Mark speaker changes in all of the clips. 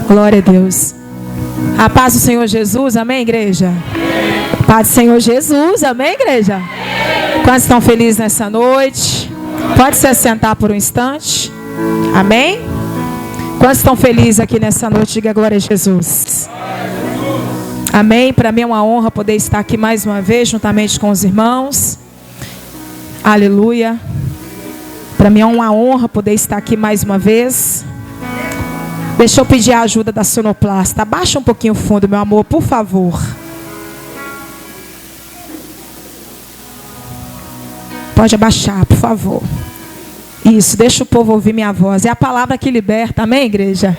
Speaker 1: Glória a Deus. A paz do Senhor Jesus, amém, igreja? Paz do Senhor Jesus, amém, igreja? Quantos estão felizes nessa noite? Pode se assentar por um instante. Amém? Quantos estão felizes aqui nessa noite? Diga glória a Jesus. Amém? Para mim é uma honra poder estar aqui mais uma vez, juntamente com os irmãos. Aleluia. Para mim é uma honra poder estar aqui mais uma vez. Deixa eu pedir a ajuda da sonoplasta. Abaixa um pouquinho o fundo, meu amor, por favor. Pode abaixar, por favor. Isso, deixa o povo ouvir minha voz. É a palavra que liberta, amém, igreja?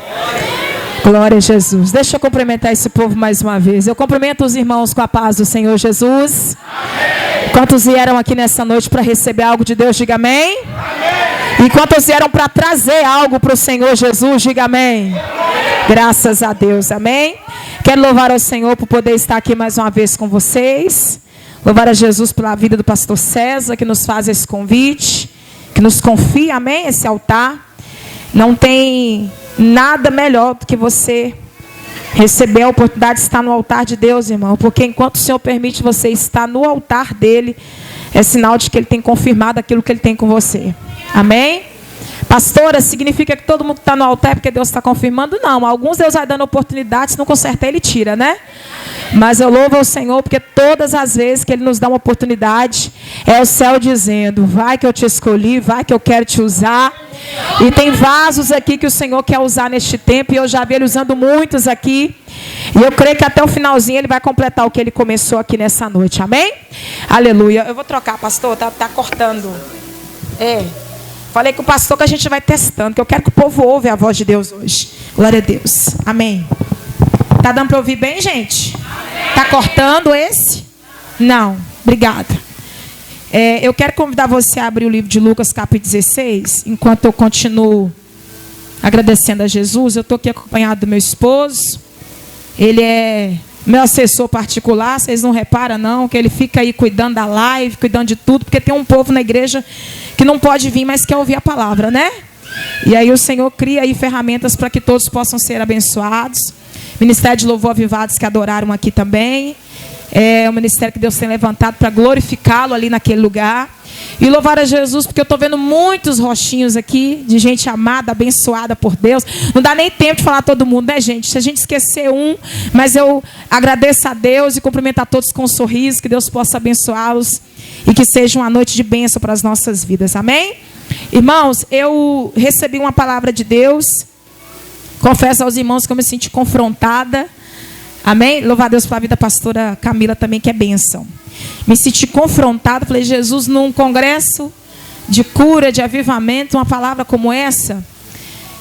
Speaker 1: Glória a Jesus. Deixa eu cumprimentar esse povo mais uma vez. Eu cumprimento os irmãos com a paz do Senhor Jesus. Amém. Quantos vieram aqui nessa noite para receber algo de Deus, diga amém. Amém. E quantos vieram para trazer algo para o Senhor Jesus, diga amém. Amém. Graças a Deus, amém. Quero louvar ao Senhor por poder estar aqui mais uma vez com vocês. Louvar a Jesus pela vida do pastor César, que nos faz esse convite, que nos confia, amém, esse altar. Não tem nada melhor do que você receber a oportunidade de estar no altar de Deus, irmão. Porque enquanto o Senhor permite você estar no altar dele, é sinal de que ele tem confirmado aquilo que ele tem com você. Amém? Pastora, significa que todo mundo que está no altar é porque Deus está confirmando? Não, alguns Deus vai dando oportunidade, se não consertar ele tira, né? Mas eu louvo ao Senhor porque todas as vezes que ele nos dá uma oportunidade, é o céu dizendo, vai que eu te escolhi, vai que eu quero te usar. E tem vasos aqui que o Senhor quer usar neste tempo, e eu já vi ele usando muitos aqui. E eu creio que até o finalzinho ele vai completar o que ele começou aqui nessa noite, amém? Aleluia. Eu vou trocar, pastor, tá cortando. Falei com o pastor que a gente vai testando, que eu quero que o povo ouve a voz de Deus hoje. Glória a Deus, amém. Tá dando para ouvir bem, gente? Tá cortando esse? Não, obrigada. Eu quero convidar você a abrir o livro de Lucas, capítulo 16. Enquanto eu continuo agradecendo a Jesus, eu estou aqui acompanhado do meu esposo. Ele é meu assessor particular, vocês não reparam não, que ele fica aí cuidando da live, cuidando de tudo, porque tem um povo na igreja que não pode vir, mas quer ouvir a palavra, né? E aí o Senhor cria aí ferramentas para que todos possam ser abençoados. Ministério de Louvor Avivados que adoraram aqui também. É um ministério que Deus tem levantado para glorificá-lo ali naquele lugar. E louvar a Jesus, porque eu estou vendo muitos rostinhos aqui, de gente amada, abençoada por Deus. Não dá nem tempo de falar todo mundo, né, gente? Se a gente esquecer um, mas eu agradeço a Deus e cumprimento a todos com um sorriso, que Deus possa abençoá-los e que seja uma noite de bênção para as nossas vidas, amém? Irmãos, eu recebi uma palavra de Deus. Confesso aos irmãos que eu me senti confrontada. Amém? Louvar a Deus pela vida da pastora Camila também, que é bênção. Me senti confrontada. Falei, Jesus, num congresso de cura, de avivamento, uma palavra como essa.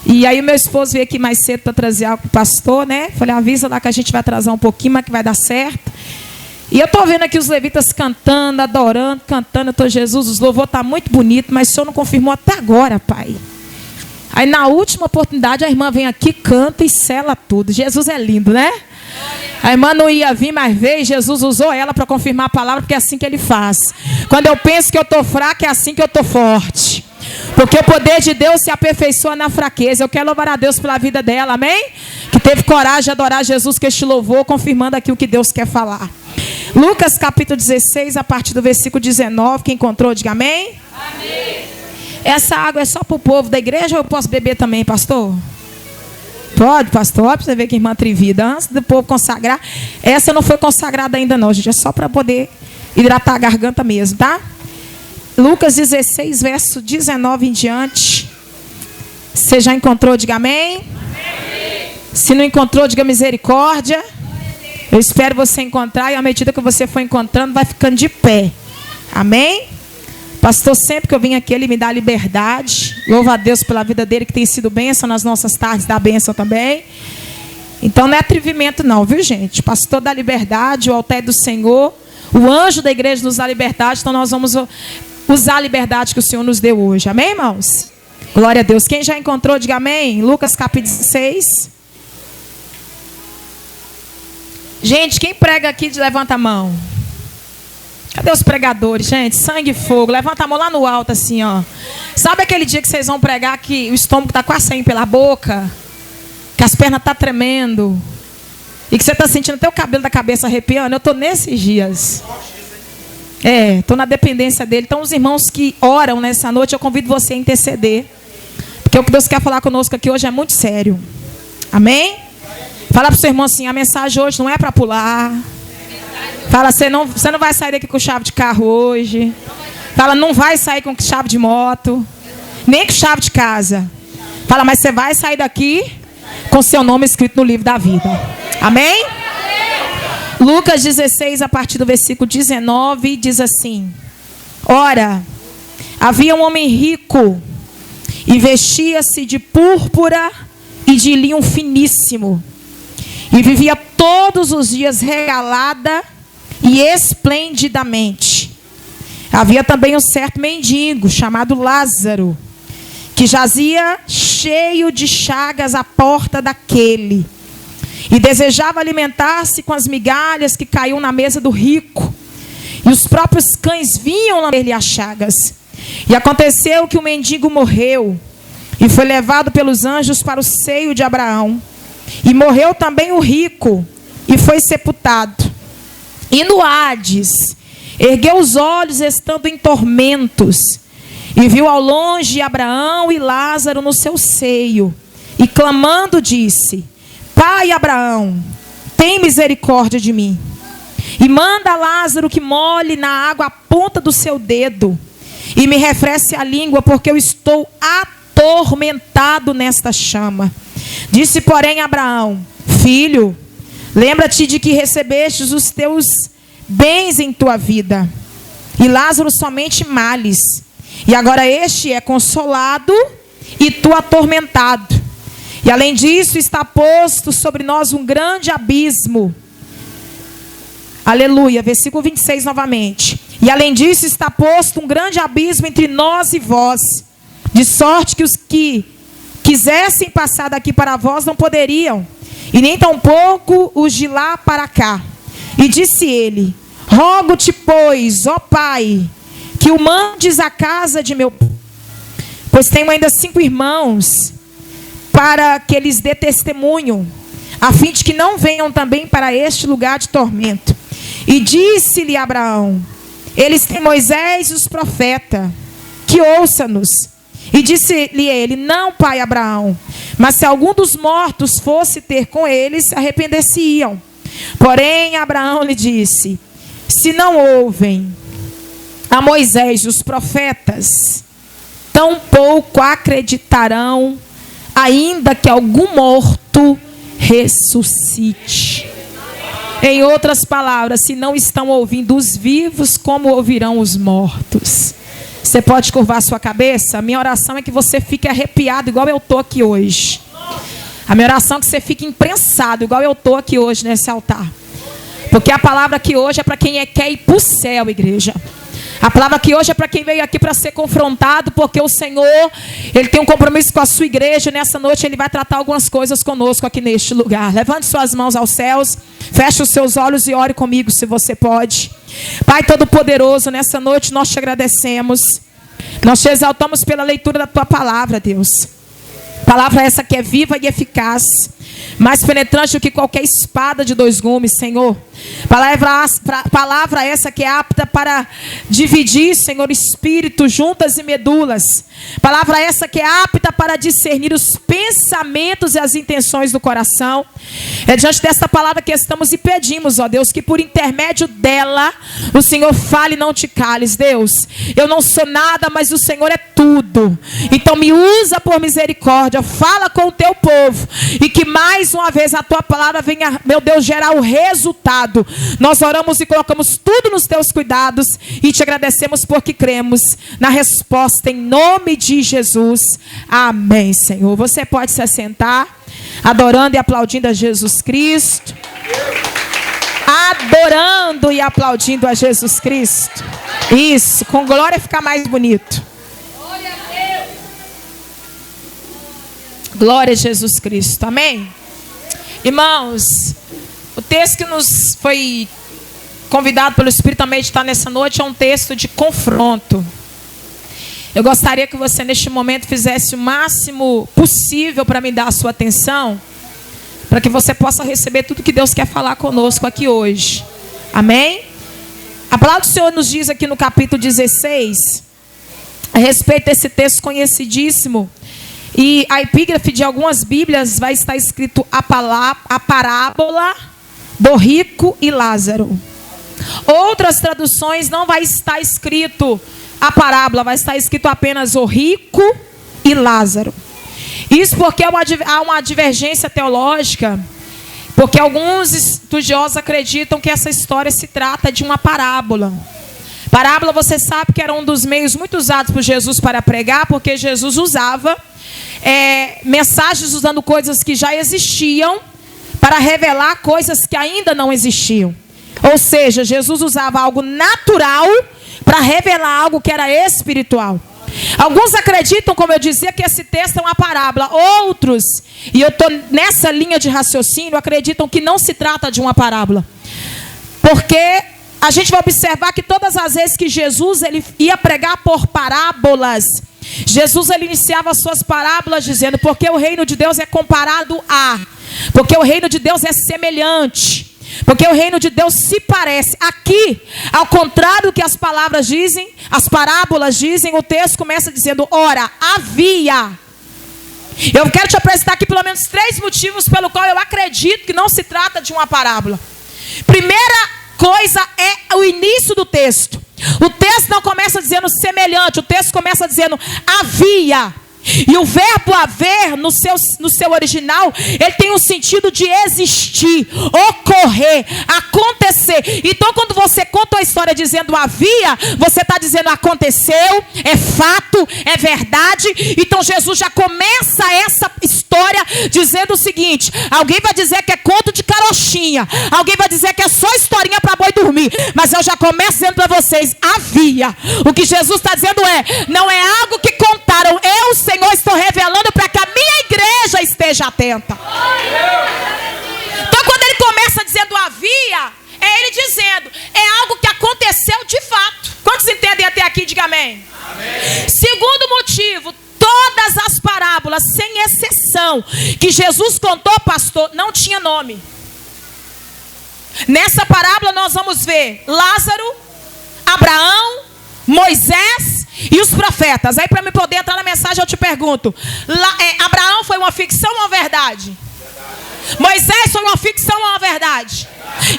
Speaker 1: E aí o meu esposo veio aqui mais cedo para trazer algo para o pastor, né? Falei, avisa lá que a gente vai atrasar um pouquinho, mas que vai dar certo. E eu estou vendo aqui os levitas cantando, adorando, cantando. Eu estou, Jesus, os louvor está muito bonito, mas o Senhor não confirmou até agora, Pai. Aí na última oportunidade a irmã vem aqui, canta e sela tudo. Jesus é lindo, né? A irmã não ia vir, mas veio. Jesus usou ela para confirmar a palavra, porque é assim que ele faz. Quando eu penso que eu estou fraca, é assim que eu estou forte. Porque o poder de Deus se aperfeiçoa na fraqueza. Eu quero louvar a Deus pela vida dela, amém? Que teve coragem de adorar Jesus, que este louvor, confirmando aqui o que Deus quer falar. Lucas capítulo 16, a partir do versículo 19. Quem encontrou, diga amém. Amém. Essa água é só para o povo da igreja ou eu posso beber também, pastor? Pode, pastor, para você ver que irmã atrevida. Antes do povo consagrar. Essa não foi consagrada ainda não, gente. É só para poder hidratar a garganta mesmo, tá? Lucas 16, verso 19 em diante. Você já encontrou, diga amém. Amém. Se não encontrou, diga misericórdia. Eu espero você encontrar. E à medida que você for encontrando, vai ficando de pé. Amém? Pastor, sempre que eu vim aqui, ele me dá liberdade. Louva a Deus pela vida dele, que tem sido bênção nas nossas tardes, dá bênção também. Então não é atrevimento não, viu, gente? Pastor dá liberdade, o altar é do Senhor. O anjo da igreja nos dá liberdade, então nós vamos usar a liberdade que o Senhor nos deu hoje. Amém, irmãos? Glória a Deus. Quem já encontrou, diga amém. Lucas capítulo 16. Gente, quem prega aqui, levanta a mão. Cadê os pregadores, gente? Sangue e fogo. Levanta a mão lá no alto, assim, ó. Sabe aquele dia que vocês vão pregar que o estômago está quase saindo pela boca? que as pernas estão tremendo, e que você está sentindo até o cabelo da cabeça arrepiando, eu estou nesses dias. Estou na dependência dele. Então, os irmãos que oram nessa noite, eu convido você a interceder. Porque o que Deus quer falar conosco aqui hoje é muito sério. Amém? Fala para o seu irmão assim, a mensagem hoje não é para pular. Fala, você não vai sair daqui com chave de carro hoje. Fala, não vai sair com chave de moto. Nem com chave de casa. Fala, mas você vai sair daqui com seu nome escrito no livro da vida. Amém? Lucas 16, a partir do versículo 19, diz assim: Ora, havia um homem rico, e vestia-se de púrpura e de linho finíssimo, e vivia todos os dias regalada e esplendidamente. Havia também um certo mendigo, chamado Lázaro, que jazia cheio de chagas à porta daquele, e desejava alimentar-se com as migalhas que caíam na mesa do rico. E os próprios cães vinham lamber-lhe as chagas. E aconteceu que o mendigo morreu, e foi levado pelos anjos para o seio de Abraão. E morreu também o rico, e foi sepultado. E no Hades, ergueu os olhos, estando em tormentos, e viu ao longe Abraão e Lázaro no seu seio. E clamando disse: Pai Abraão, tem misericórdia de mim, e manda Lázaro que molhe na água a ponta do seu dedo, e me refresque a língua, porque eu estou atormentado nesta chama. Disse, porém, Abraão: Filho, lembra-te de que recebestes os teus bens em tua vida, e Lázaro somente males, e agora este é consolado, e tu atormentado. E além disso, está posto sobre nós um grande abismo. Aleluia, versículo 26 novamente. E além disso, está posto um grande abismo entre nós e vós, de sorte que os que quisessem passar daqui para vós não poderiam, e nem tampouco os de lá para cá. E disse ele: Rogo-te, pois, ó Pai, que o mandes à casa de meu pai, pois tenho ainda 5 irmãos, para que lhes dê testemunho, a fim de que não venham também para este lugar de tormento. E disse-lhe Abraão: Eles têm Moisés e os profetas, que ouça-nos. E disse-lhe ele: Não, pai Abraão, mas se algum dos mortos fosse ter com eles, se arrepender-se-iam. Porém Abraão lhe disse: Se não ouvem a Moisés e os profetas, tampouco acreditarão, ainda que algum morto ressuscite. Em outras palavras, se não estão ouvindo os vivos, como ouvirão os mortos? Você pode curvar sua cabeça? A minha oração é que você fique arrepiado, igual eu estou aqui hoje. A minha oração é que você fique imprensado, igual eu estou aqui hoje nesse altar. Porque a palavra aqui hoje é para quem quer ir para o céu, igreja. A palavra aqui hoje é para quem veio aqui para ser confrontado, porque o Senhor, Ele tem um compromisso com a sua igreja. Nessa noite Ele vai tratar algumas coisas conosco aqui neste lugar. Levante suas mãos aos céus, feche os seus olhos e ore comigo se você pode. Pai Todo-Poderoso, nessa noite nós te agradecemos. Nós te exaltamos pela leitura da Tua palavra, Deus. Palavra essa que é viva e eficaz, mais penetrante do que qualquer espada de 2 gumes, Senhor. Palavra essa que é apta para dividir, Senhor, espírito, juntas e medulas. Palavra essa que é apta para discernir os pensamentos e as intenções do coração. É diante desta palavra que estamos e pedimos, ó Deus, que por intermédio dela o Senhor fale e não te cales. Deus, eu não sou nada, mas o Senhor é tudo. Então me usa por misericórdia, fala com o teu povo, e que mais uma vez a tua palavra venha, meu Deus, gerar o resultado. Nós oramos e colocamos tudo nos teus cuidados e te agradecemos porque cremos na resposta em nome de Jesus. Amém, Senhor. Você pode se assentar, adorando e aplaudindo a Jesus Cristo. Adorando e aplaudindo a Jesus Cristo. Isso, com glória fica mais bonito. Glória a Jesus Cristo, amém? Irmãos, o texto que nos foi convidado pelo Espírito a meditar nessa noite é um texto de confronto. Eu gostaria que você neste momento fizesse o máximo possível para me dar a sua atenção, para que você possa receber tudo que Deus quer falar conosco aqui hoje. Amém? A palavra do Senhor nos diz aqui no capítulo 16, a respeito desse texto conhecidíssimo. E a epígrafe de algumas Bíblias vai estar escrito a parábola do rico e Lázaro. Outras traduções não vai estar escrito a parábola, vai estar escrito apenas o rico e Lázaro. Isso porque há uma divergência teológica, porque alguns estudiosos acreditam que essa história se trata de uma parábola. Parábola, você sabe que era um dos meios muito usados por Jesus para pregar, porque Jesus usava mensagens usando coisas que já existiam para revelar coisas que ainda não existiam. Ou seja, Jesus usava algo natural para revelar algo que era espiritual. Alguns acreditam, como eu dizia, que esse texto é uma parábola. Outros, e eu estou nessa linha de raciocínio, acreditam que não se trata de uma parábola. Porque a gente vai observar que todas as vezes que Jesus ele ia pregar por parábolas, Jesus ele iniciava as suas parábolas dizendo: porque o reino de Deus é comparado a, porque o reino de Deus é semelhante, porque o reino de Deus se parece. Aqui, ao contrário do que as palavras dizem, as parábolas dizem, o texto começa dizendo: ora, havia. Eu quero te apresentar aqui pelo menos 3 motivos pelo qual eu acredito que não se trata de uma parábola. Primeira coisa é o início do texto. O texto não começa dizendo semelhante, o texto começa dizendo havia. E o verbo haver, no seu original, ele tem um sentido de existir, ocorrer, acontecer. Então, quando você conta a história dizendo havia, você está dizendo aconteceu, é fato, é verdade. Então, Jesus já começa essa história dizendo o seguinte: alguém vai dizer que é conto de carochinha, alguém vai dizer que é só historinha para boi dormir, mas eu já começo dizendo para vocês, havia. O que Jesus está dizendo não é algo que contaram, eu, Senhor, estou revelando para que a minha igreja esteja atenta. Então, quando ele começa dizendo havia, é ele dizendo, é algo que aconteceu de fato. Quantos entendem até aqui? Diga amém. Amém. Segundo motivo, todas as parábolas, sem exceção, que Jesus contou, pastor, não tinha nome. Nessa parábola nós vamos ver Lázaro, Abraão, Moisés e os profetas. Aí, para me poder entrar na mensagem, eu te pergunto: Abraão foi uma ficção ou uma verdade? Moisés foi uma ficção ou uma verdade?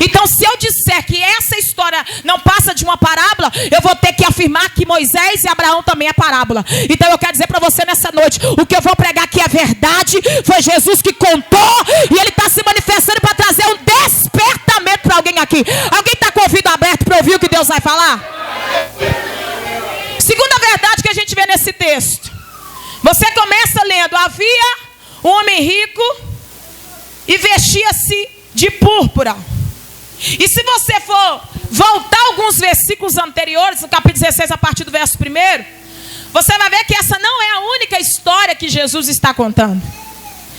Speaker 1: Então, se eu disser que essa história não passa de uma parábola, eu vou ter que afirmar que Moisés e Abraão também é parábola. Então, eu quero dizer para você nessa noite: o que eu vou pregar aqui é verdade. Foi Jesus que contou, e ele está se manifestando para trazer um despertamento para alguém aqui. Alguém está com o ouvido aberto para ouvir o que Deus vai falar? Segunda verdade que a gente vê nesse texto. Você começa lendo: havia um homem rico e vestia-se de púrpura. E se você for voltar alguns versículos anteriores, no capítulo 16, a partir do verso 1, você vai ver que essa não é a única história que Jesus está contando.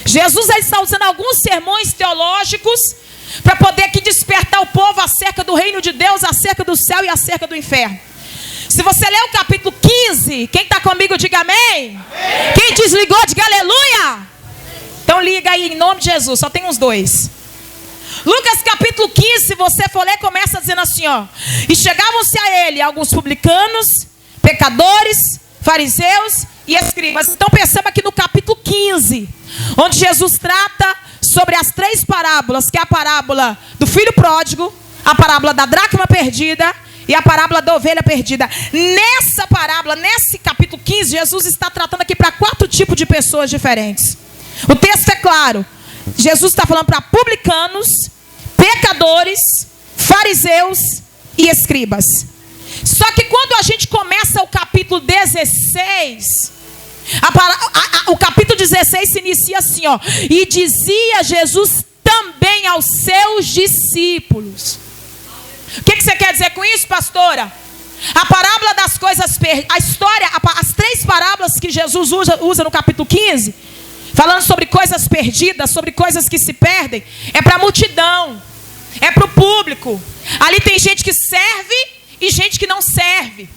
Speaker 1: Jesus está usando alguns sermões teológicos para poder aqui despertar o povo acerca do reino de Deus, acerca do céu e acerca do inferno. Se você ler o capítulo 15, quem está comigo, diga amém. Amém. Quem desligou, diga aleluia. Então liga aí em nome de Jesus, só tem uns 2. Lucas capítulo 15, se você for ler, começa dizendo assim, ó: e chegavam-se a ele alguns publicanos, pecadores, fariseus e escribas. Então perceba que no capítulo 15, onde Jesus trata sobre as 3 parábolas, que é a parábola do filho pródigo, a parábola da dracma perdida e a parábola da ovelha perdida. Nessa parábola, nesse capítulo 15, Jesus está tratando aqui para 4 tipos de pessoas diferentes. O texto é claro. Jesus está falando para publicanos, pecadores, fariseus e escribas. Só que quando a gente começa o capítulo 16, o capítulo 16 se inicia assim, ó: e dizia Jesus também aos seus discípulos. O que você quer dizer com isso, pastora? A parábola das coisas perdidas, a história, as 3 parábolas que Jesus usa no capítulo 15, falando sobre coisas perdidas, sobre coisas que se perdem, é para a multidão, é para o público. Ali tem gente que serve e gente que não serve.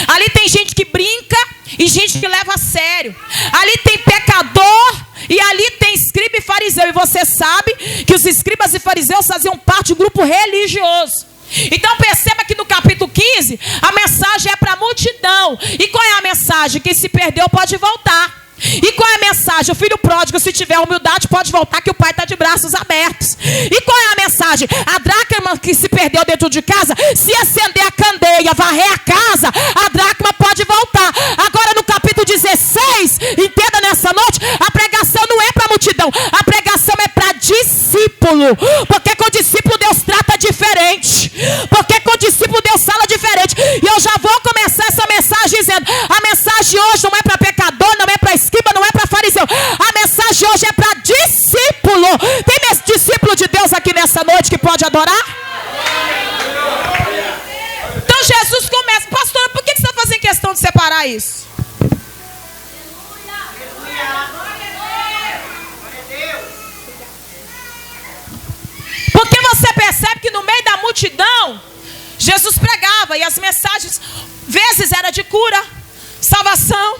Speaker 1: Ali tem gente que brinca e gente que leva a sério. Ali tem pecador e ali tem escriba e fariseu. E você sabe que os escribas e fariseus faziam parte de um grupo religioso. Então perceba que no capítulo 15, a mensagem é para a multidão. E qual é a mensagem? Quem se perdeu pode voltar. E qual é a mensagem? O filho pródigo, se tiver humildade, pode voltar, que o pai está de braços abertos. E qual é a mensagem? A dracma que se perdeu dentro de casa, se acender a candeia, varrer a casa, a dracma pode voltar. Agora no capítulo 16, entenda nessa noite, a pregação não é para a multidão, a pregação é para discípulo. Porque com discípulo Deus trata diferente. Porque com discípulo Deus fala diferente. E eu já vou começar essa mensagem dizendo, a mensagem hoje não é para pecador, não é para escriba, não é para fariseu. A mensagem hoje é para discípulo. Tem discípulo de Deus aqui nessa noite que pode adorar? Então Jesus começa, pastora, por que você está fazendo questão de separar isso? Porque você percebe que no meio da multidão Jesus pregava, e as mensagens vezes era de cura, salvação,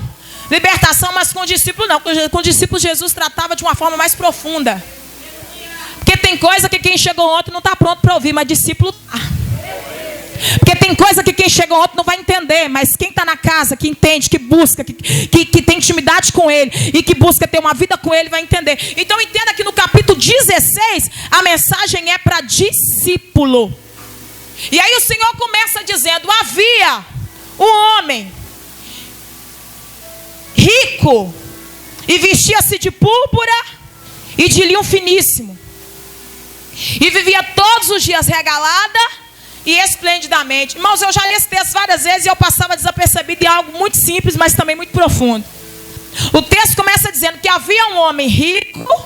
Speaker 1: libertação, mas com o discípulo não. Com o discípulo Jesus tratava de uma forma mais profunda. Porque tem coisa que quem chegou ontem não está pronto para ouvir, mas discípulo está. Porque tem coisa que quem chegou ontem não vai entender, mas quem está na casa, que entende, que busca, que tem intimidade com ele e que busca ter uma vida com ele, vai entender. Então entenda que no capítulo 16 a mensagem é para discípulo. E aí o Senhor começa dizendo, havia um homem rico e vestia-se de púrpura e de linho finíssimo, e vivia todos os dias regalada e esplendidamente. Irmãos, eu já li esse texto várias vezes e eu passava desapercebido em algo muito simples, mas também muito profundo. O texto começa dizendo que havia um homem rico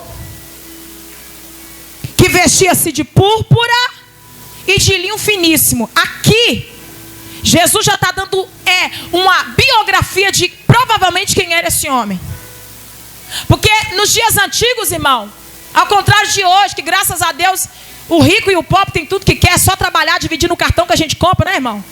Speaker 1: que vestia-se de púrpura e de linho finíssimo. Aqui Jesus já está dando uma biografia de provavelmente quem era esse homem. Porque nos dias antigos, irmão, ao contrário de hoje, que graças a Deus o rico e o pobre tem tudo que quer, é só trabalhar, dividir no cartão que a gente compra, né, irmão?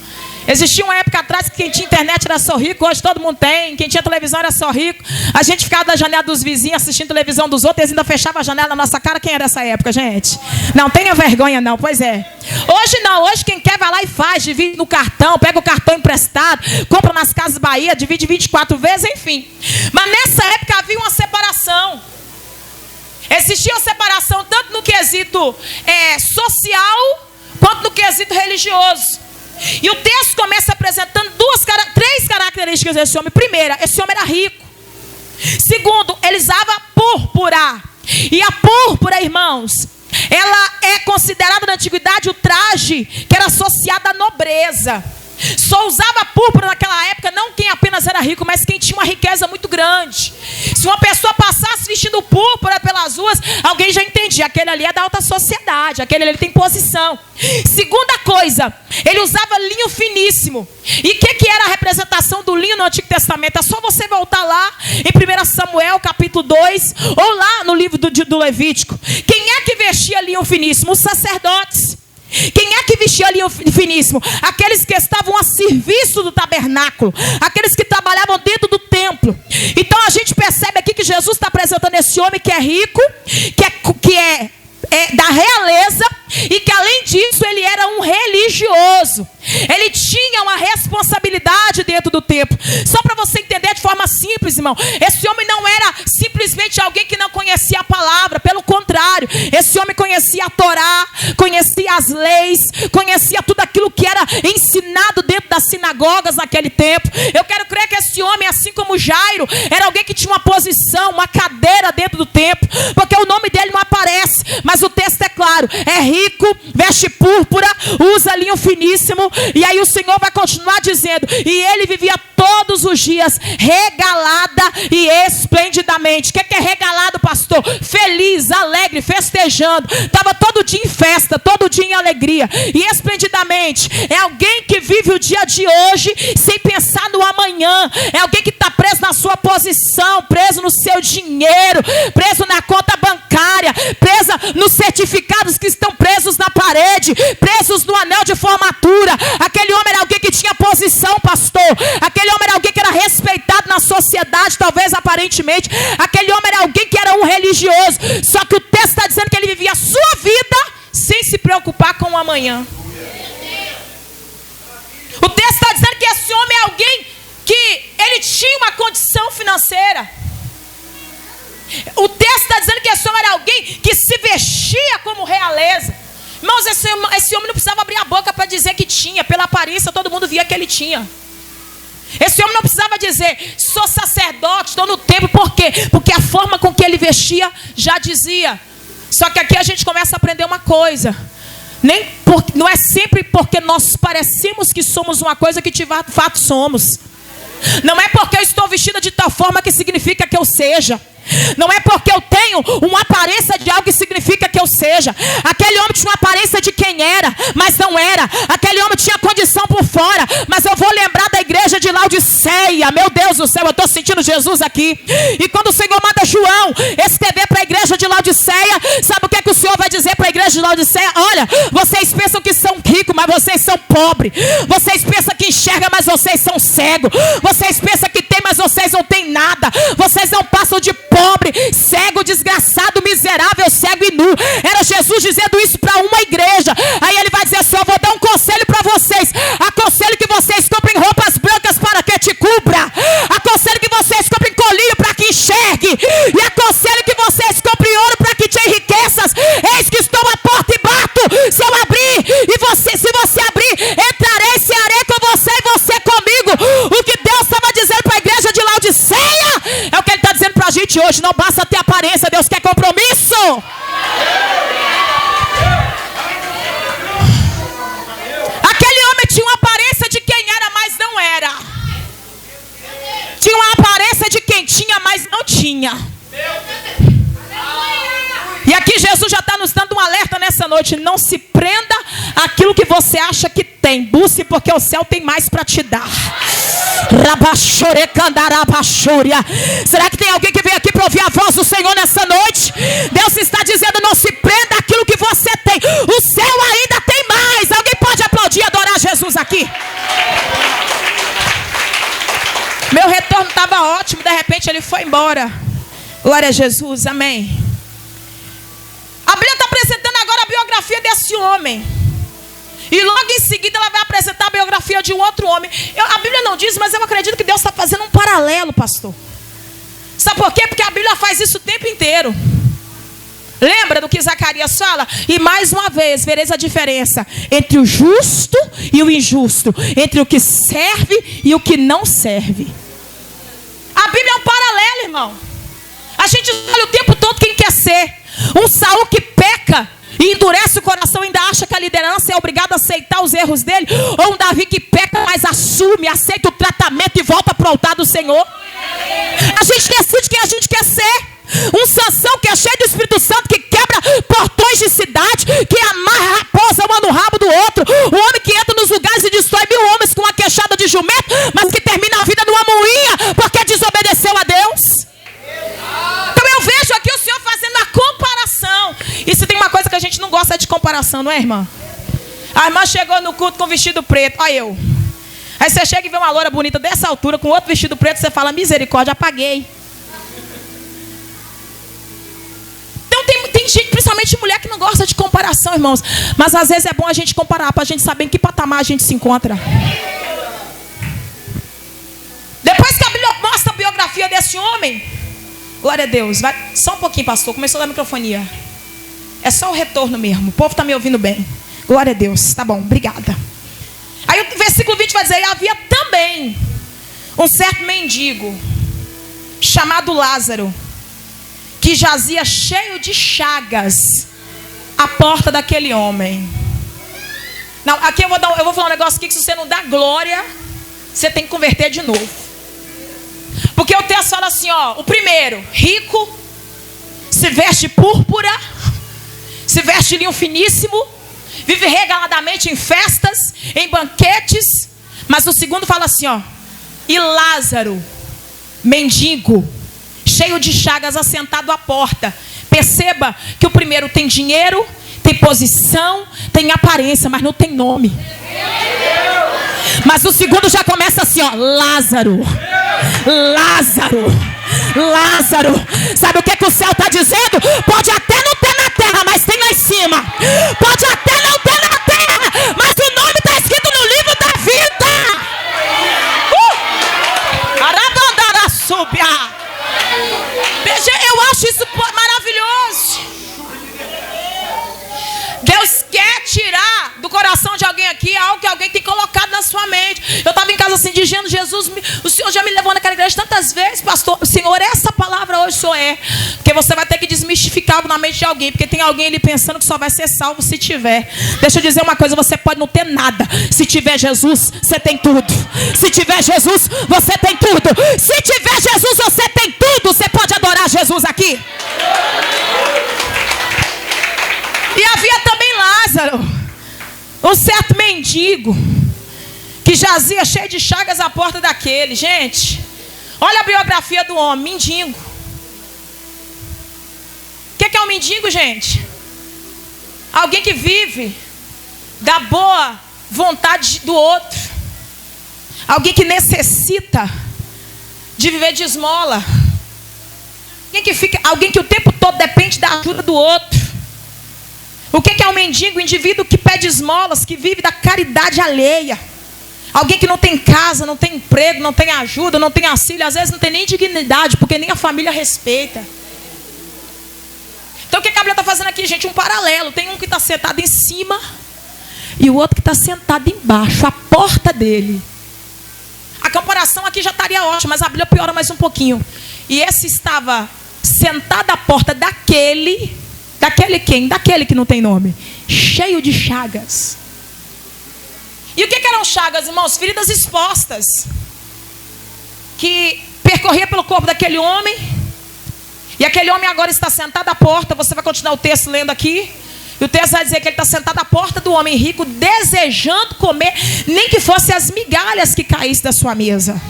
Speaker 1: Existia uma época atrás que quem tinha internet era só rico, hoje todo mundo tem. Quem tinha televisão era só rico. A gente ficava da janela dos vizinhos assistindo televisão dos outros, eles ainda fechavam a janela na nossa cara. Quem era essa época, gente? Não tenha vergonha não, pois é. Hoje não, hoje quem quer vai lá e faz, divide no cartão, pega o cartão emprestado, compra nas Casas Bahia, divide 24 vezes, enfim. Mas nessa época havia uma separação. Existia uma separação tanto no quesito social, quanto no quesito religioso. E o texto começa apresentando três características desse homem. Primeira, esse homem era rico. Segundo, ele usava púrpura. E a púrpura, irmãos, ela é considerada na antiguidade o traje que era associado à nobreza. Só usava púrpura naquela época não quem apenas era rico, mas quem tinha uma riqueza muito grande. Se uma pessoa passasse vestindo púrpura pelas ruas, alguém já entendia, aquele ali é da alta sociedade, aquele ali tem posição. Segunda coisa, ele usava linho finíssimo. E o que era a representação do linho no Antigo Testamento? É só você voltar lá em 1 Samuel capítulo 2, ou lá no livro do Levítico. Quem é que vestia linho finíssimo? Os sacerdotes. Quem é que vestia linho finíssimo? Aqueles que estavam a serviço do tabernáculo, aqueles que trabalhavam dentro do templo. Então a gente percebe aqui que Jesus está apresentando esse homem que é rico, que é da realeza, e que além disso ele era um religioso. Ele tinha uma responsabilidade dentro do templo. Só para você entender de forma simples, irmão, esse homem não era simplesmente alguém que não conhecia a palavra. Pelo contrário, esse homem conhecia a Torá, conhecia as leis, conhecia tudo aquilo que era ensinado dentro das sinagogas naquele tempo. Eu quero crer que esse homem, assim como Jairo, era alguém que tinha uma posição, uma cadeira dentro do templo, porque o nome dele não aparece, mas o texto é claro, é rico, veste púrpura, usa linho finíssimo. E aí o Senhor vai continuar dizendo, e ele vivia todos os dias regalada e esplendidamente. O que é regalado, pastor? Feliz, alegre, festejando. Estava todo dia em festa, todo dia em alegria. E esplendidamente é alguém que vive o dia de hoje sem pensar no amanhã. É alguém que está preso na sua posição, preso no seu dinheiro, preso na conta bancária, presa nos certificados que estão presos na parede, presos no anel de formatura. Aquele homem era alguém que tinha posição, pastor. Aquele homem era alguém que era respeitado na sociedade. sociedade, talvez aparentemente, aquele homem era alguém que era um religioso. Só que o texto está dizendo que ele vivia a sua vida sem se preocupar com o amanhã. O texto está dizendo que esse homem é alguém que ele tinha uma condição financeira. O texto está dizendo que esse homem era alguém que se vestia como realeza. Irmãos, esse homem não precisava abrir a boca para dizer que tinha. Pela aparência todo mundo via que ele tinha. Esse homem não precisava dizer, sou sacerdote, estou no templo. Por quê? Porque a forma com que ele vestia já dizia. Só que aqui a gente começa a aprender uma coisa. Não é sempre porque nós parecemos que somos uma coisa que de fato somos. Não é porque eu estou vestida de tal forma que significa que eu seja. Não é porque eu tenho uma aparência de algo que significa que eu seja. Aquele homem tinha uma aparência de quem era, mas não era. Aquele homem tinha condição por fora. Mas eu vou lembrar da igreja de Laodiceia. Meu Deus do céu, eu estou sentindo Jesus aqui. E quando o Senhor manda João escrever para a igreja de Laodiceia, sabe o que é que o Senhor vai dizer para a igreja de Laodiceia? Olha, vocês pensam que são ricos, mas vocês são pobres. Vocês pensam que enxergam, mas vocês são cegos. Vocês pensam que tem, mas vocês não têm nada. Vocês não passam de pobre, cego, desgraçado, miserável, cego e nu. Era Jesus dizendo isso para uma igreja. Aí ele vai dizer assim, eu vou dar um conselho para vocês. Aconselho que vocês comprem roupas brancas para que te cubra. Aconselho que vocês comprem colírio para que enxergue. E aconselho que vocês comprem ouro para que te enriqueças. Eis que estou à porta e bato. Se eu abrir, se você abrir, entrarei, cearei com você e você comigo. O que Deus estava dizendo para a igreja de Laodiceia é o que ele está dizendo para a gente hoje. Não basta ter aparência, Deus quer compromisso. Aquele homem tinha uma aparência de quem era, mas não era. Tinha uma aparência de quem tinha, mas não tinha. E aqui Jesus já está nos dando um alerta nessa noite. Não se prenda àquilo que você acha que tem. Busque porque o céu tem mais para te dar. Será que tem alguém que veio aqui para ouvir a voz do Senhor nessa noite? Deus está dizendo, não se prenda àquilo que você tem. O céu ainda tem mais. Alguém pode aplaudir e adorar Jesus aqui? Meu retorno estava ótimo, de repente ele foi embora. Glória a Jesus, amém. A Bíblia está apresentando agora a biografia desse homem. E logo em seguida ela vai apresentar a biografia de um outro homem. A Bíblia não diz, mas eu acredito que Deus está fazendo um paralelo, pastor. Sabe por quê? Porque a Bíblia faz isso o tempo inteiro. Lembra do que Zacarias fala? E mais uma vez, vereis a diferença entre o justo e o injusto. Entre o que serve e o que não serve. A Bíblia é um paralelo, irmão. A gente olha o tempo todo quem quer ser. Um Saul que peca e endurece o coração, ainda acha que a liderança é obrigada a aceitar os erros dele. Ou um Davi que peca, mas assume, aceita o tratamento e volta para o altar do Senhor. A gente decide quem a gente quer ser. Um Sansão que é cheio do Espírito Santo, que quebra portões de cidade, que amarra a raposa uma no rabo do outro. O homem que entra nos lugares e destrói 1000 homens com uma queixada de jumento, mas que termina a vida numa moinha porque desobedeceu a Deus. Então eu vejo aqui o Senhor fazendo a comparação. E se tem uma coisa que a gente não gosta é de comparação, não é, irmã? A irmã chegou no culto com vestido preto, olha eu. Aí você chega e vê uma loura bonita dessa altura com outro vestido preto, você fala, misericórdia, apaguei. Então tem gente, principalmente mulher, que não gosta de comparação, irmãos. Mas às vezes é bom a gente comparar para a gente saber em que patamar a gente se encontra. Depois que a Bíblia mostra a biografia desse homem, glória a Deus, vai, só um pouquinho, pastor, começou a dar microfonia. É só o retorno mesmo, o povo está me ouvindo bem. Glória a Deus, tá bom, obrigada. Aí o versículo 20 vai dizer, e havia também um certo mendigo, chamado Lázaro, que jazia cheio de chagas à porta daquele homem. Não, aqui eu vou falar um negócio aqui, que se você não dá glória, você tem que converter de novo. Porque o texto fala assim, ó, o primeiro, rico, se veste púrpura, se veste linho finíssimo, vive regaladamente em festas, em banquetes. Mas o segundo fala assim, ó, e Lázaro, mendigo, cheio de chagas, assentado à porta. Perceba que o primeiro tem dinheiro, tem posição, tem aparência, mas não tem nome. Mas o segundo já começa assim, ó, Lázaro. Lázaro, sabe o que o céu está dizendo? Pode até não ter na terra, mas tem lá em cima. Pode até não ter na terra, mas o nome está escrito no livro da vida. Veja, eu acho isso maravilhoso. Deus quer tirar do coração de alguém aqui algo que alguém tem colocado na sua mente. Eu estava em casa assim, dizendo: Jesus, o Senhor já me levou naquela igreja tantas vezes, pastor. Senhor, essa palavra hoje só é. Porque você vai ter que desmistificar algo na mente de alguém. Porque tem alguém ali pensando que só vai ser salvo se tiver. Deixa eu dizer uma coisa: você pode não ter nada. Se tiver Jesus, você tem tudo. Se tiver Jesus, você tem tudo. Se tiver Jesus, você tem tudo. Você pode adorar Jesus aqui. E havia também Lázaro, um certo mendigo, que jazia cheio de chagas à porta daquele. Gente, olha a biografia do homem, mendigo. O que é um mendigo, gente? Alguém que vive da boa vontade do outro. Alguém que necessita de viver de esmola. Alguém que o tempo todo depende da ajuda do outro. O que é um mendigo? Um indivíduo que pede esmolas, que vive da caridade alheia. Alguém que não tem casa, não tem emprego, não tem ajuda, não tem auxílio. Às vezes não tem nem dignidade, porque nem a família respeita. Então o que a Bíblia está fazendo aqui, gente? Um paralelo. Tem um que está sentado em cima e o outro que está sentado embaixo, a porta dele. A comparação aqui já estaria ótima, mas a Bíblia piora mais um pouquinho. E esse estava sentado à porta daquele quem? Daquele que não tem nome. Cheio de chagas. E o que eram chagas, irmãos? Feridas expostas. Que percorria pelo corpo daquele homem. E aquele homem agora está sentado à porta. Você vai continuar o texto lendo aqui. E o texto vai dizer que ele está sentado à porta do homem rico, desejando comer, nem que fosse as migalhas que caíssem da sua mesa.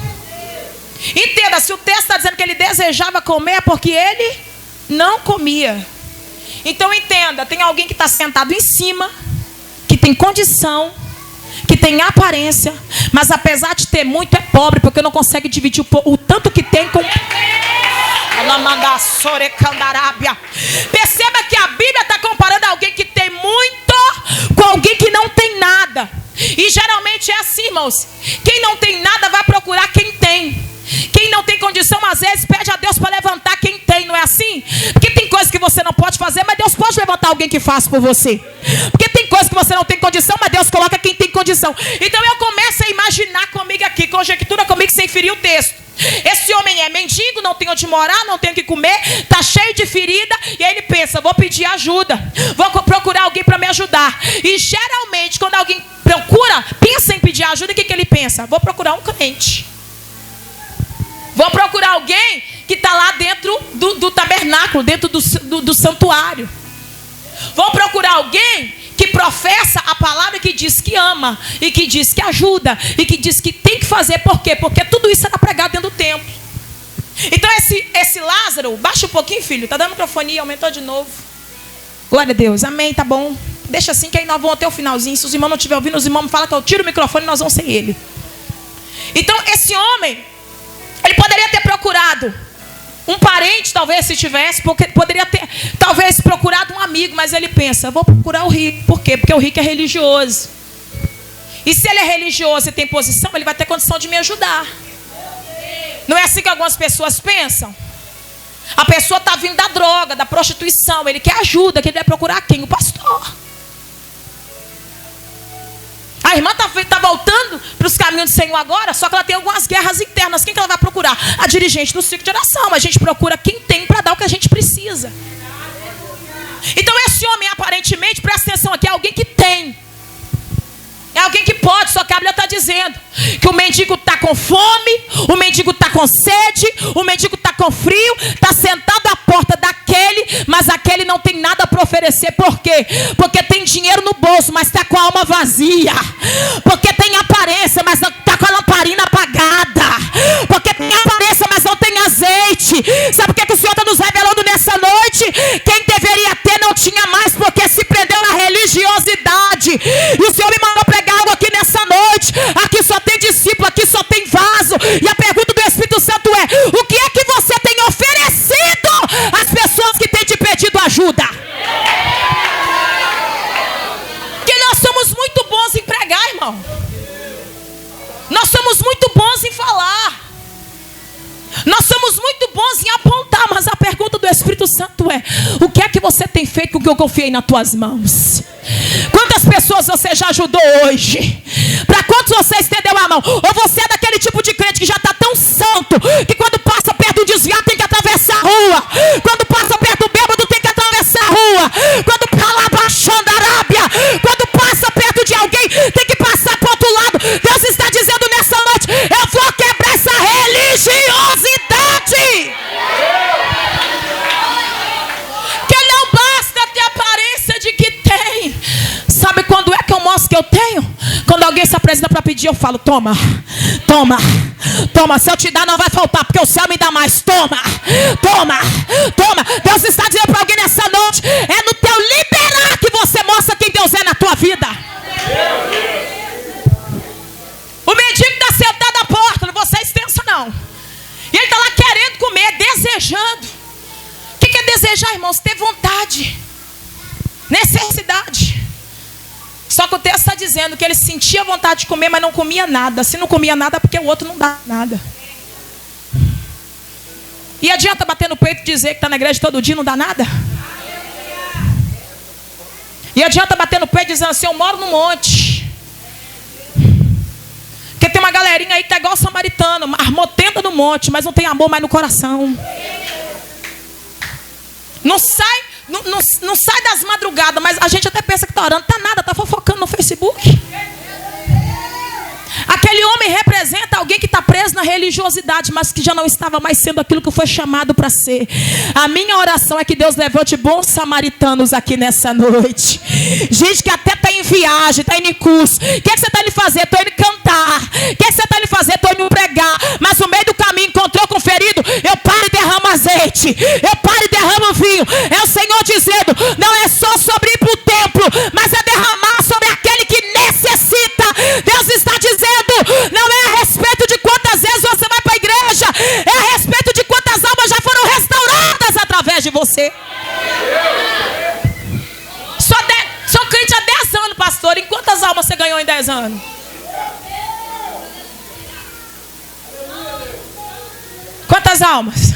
Speaker 1: Entenda, se o texto está dizendo que ele desejava comer, é porque ele não comia. Então entenda, tem alguém que está sentado em cima, que tem condição, que tem aparência, mas apesar de ter muito é pobre, porque não consegue dividir o tanto que tem com... Perceba que a Bíblia está comparando alguém que tem muito com alguém que não tem nada. E geralmente é assim, irmãos. Quem não tem nada vai procurar quem tem. Quem não tem condição, às vezes, pede a Deus para levantar quem tem, não é assim? Porque tem coisas que você não pode fazer, mas Deus pode levantar alguém que faça por você. Porque tem coisas que você não tem condição, mas Deus coloca quem tem condição. Então eu começo a imaginar comigo aqui, conjectura comigo sem ferir o texto. Esse homem é mendigo, não tem onde morar, não tem o que comer, está cheio de ferida, e aí ele pensa: vou pedir ajuda, vou procurar alguém para me ajudar. E geralmente quando alguém pensa em pedir ajuda, o que ele pensa? Vou procurar um crente. Vou procurar alguém que está lá dentro do tabernáculo, dentro do santuário. Vou procurar alguém que professa a palavra, que diz que ama, e que diz que ajuda, e que diz que tem que fazer. Por quê? Porque tudo isso era pregado dentro do templo. Então esse Lázaro, baixa um pouquinho, filho, está dando microfonia, aumentou de novo. Glória a Deus, amém, tá bom. Deixa assim que aí nós vamos até o finalzinho. Se os irmãos não estiverem ouvindo, os irmãos me falam que eu tiro o microfone e nós vamos sem ele. Então esse homem, ele poderia ter procurado um parente, talvez, se tivesse, porque poderia ter, talvez, procurado um amigo, mas ele pensa: vou procurar o rico. Por quê? Porque o rico é religioso. E se ele é religioso e tem posição, ele vai ter condição de me ajudar. Não é assim que algumas pessoas pensam? A pessoa está vindo da droga, da prostituição, ele quer ajuda, que ele vai procurar quem? O pastor. A irmã está voltando para os caminhos do Senhor agora, só que ela tem algumas guerras internas. Quem que ela vai procurar? A dirigente do ciclo de oração. A gente procura quem tem para dar o que a gente precisa. Então esse homem, aparentemente, presta atenção aqui, é alguém que tem. É alguém que pode, só que a Bíblia está dizendo que o mendigo está com fome, o mendigo está com sede, o mendigo está com frio, está sentado à porta daquele, mas aquele não tem nada para oferecer. Por quê? Porque tem dinheiro no bolso, mas está com a alma vazia. Porque tem aparência, mas está com a lamparina apagada. Porque tem aparência, mas não tem azeite. Sabe o que o Senhor está nos revelando nessa noite? Quem deveria ter não tinha mais, porque se prendeu na religiosidade. E o Senhor me mandou pregar algo aqui nessa noite. Aqui só tem discípulo, aqui só tem vaso. E a pergunta do Espírito Santo Santo é: o que é que você tem feito com o que eu confiei nas tuas mãos? Quantas pessoas você já ajudou hoje? Para quantos você estendeu a mão? Ou você é daquele tipo de crente que já está tão santo que quando passa perto do desviado tem que atravessar a rua, quando passa perto do bêbado tem que atravessar a rua, quando fala baixando a Arábia, quando passa perto de alguém tem que passar para o outro lado. Deus está dizendo nessa noite: eu vou quebrar essa religiosidade. Que não basta ter aparência de que tem. Sabe quando é que eu mostro que eu tenho? Quando alguém se apresenta para pedir, eu falo: toma, toma, toma. Se eu te dar, não vai faltar, porque o céu me dá mais. Toma, toma, toma. Deus está dizendo para alguém nessa noite: é no teu liberar que você mostra quem Deus é na tua vida. O mendigo está sentado à porta, não vou ser extensa não. E ele está lá querendo comer, desejando. O que é desejar, irmãos? Ter vontade, necessidade. Só que o texto está dizendo que ele sentia vontade de comer, mas não comia nada. Se não comia nada, porque o outro não dá nada. E adianta bater no peito e dizer que está na igreja todo dia e não dá nada? E adianta bater no peito dizendo assim: eu moro no monte. Porque tem uma galerinha aí que está igual o samaritano, armou tenda no monte, mas não tem amor mais no coração. Não sai das madrugadas, mas a gente até pensa que está orando. Está nada, está fofocando no Facebook. Aquele homem representa alguém que está preso na religiosidade, mas que já não estava mais sendo aquilo que foi chamado para ser. A minha oração é que Deus levante bons samaritanos aqui nessa noite. Gente que até está em viagem, está indo em curso. O que você está indo fazer? Estou indo cantar. O que você está indo fazer? Estou indo pregar. Mas no meio do caminho encontrou com o ferido. Eu paro e derramo azeite. Eu paro e derramo vinho. É o Senhor dizendo: não é só sobre ir para o templo, mas é derramar sobre aquele que necessita. Deus está dizendo: não é a respeito de quantas vezes você vai para a igreja, é a respeito de quantas almas já foram restauradas através de você. Sou crente há 10 anos, pastor. Em quantas almas você ganhou em 10 anos? Quantas almas?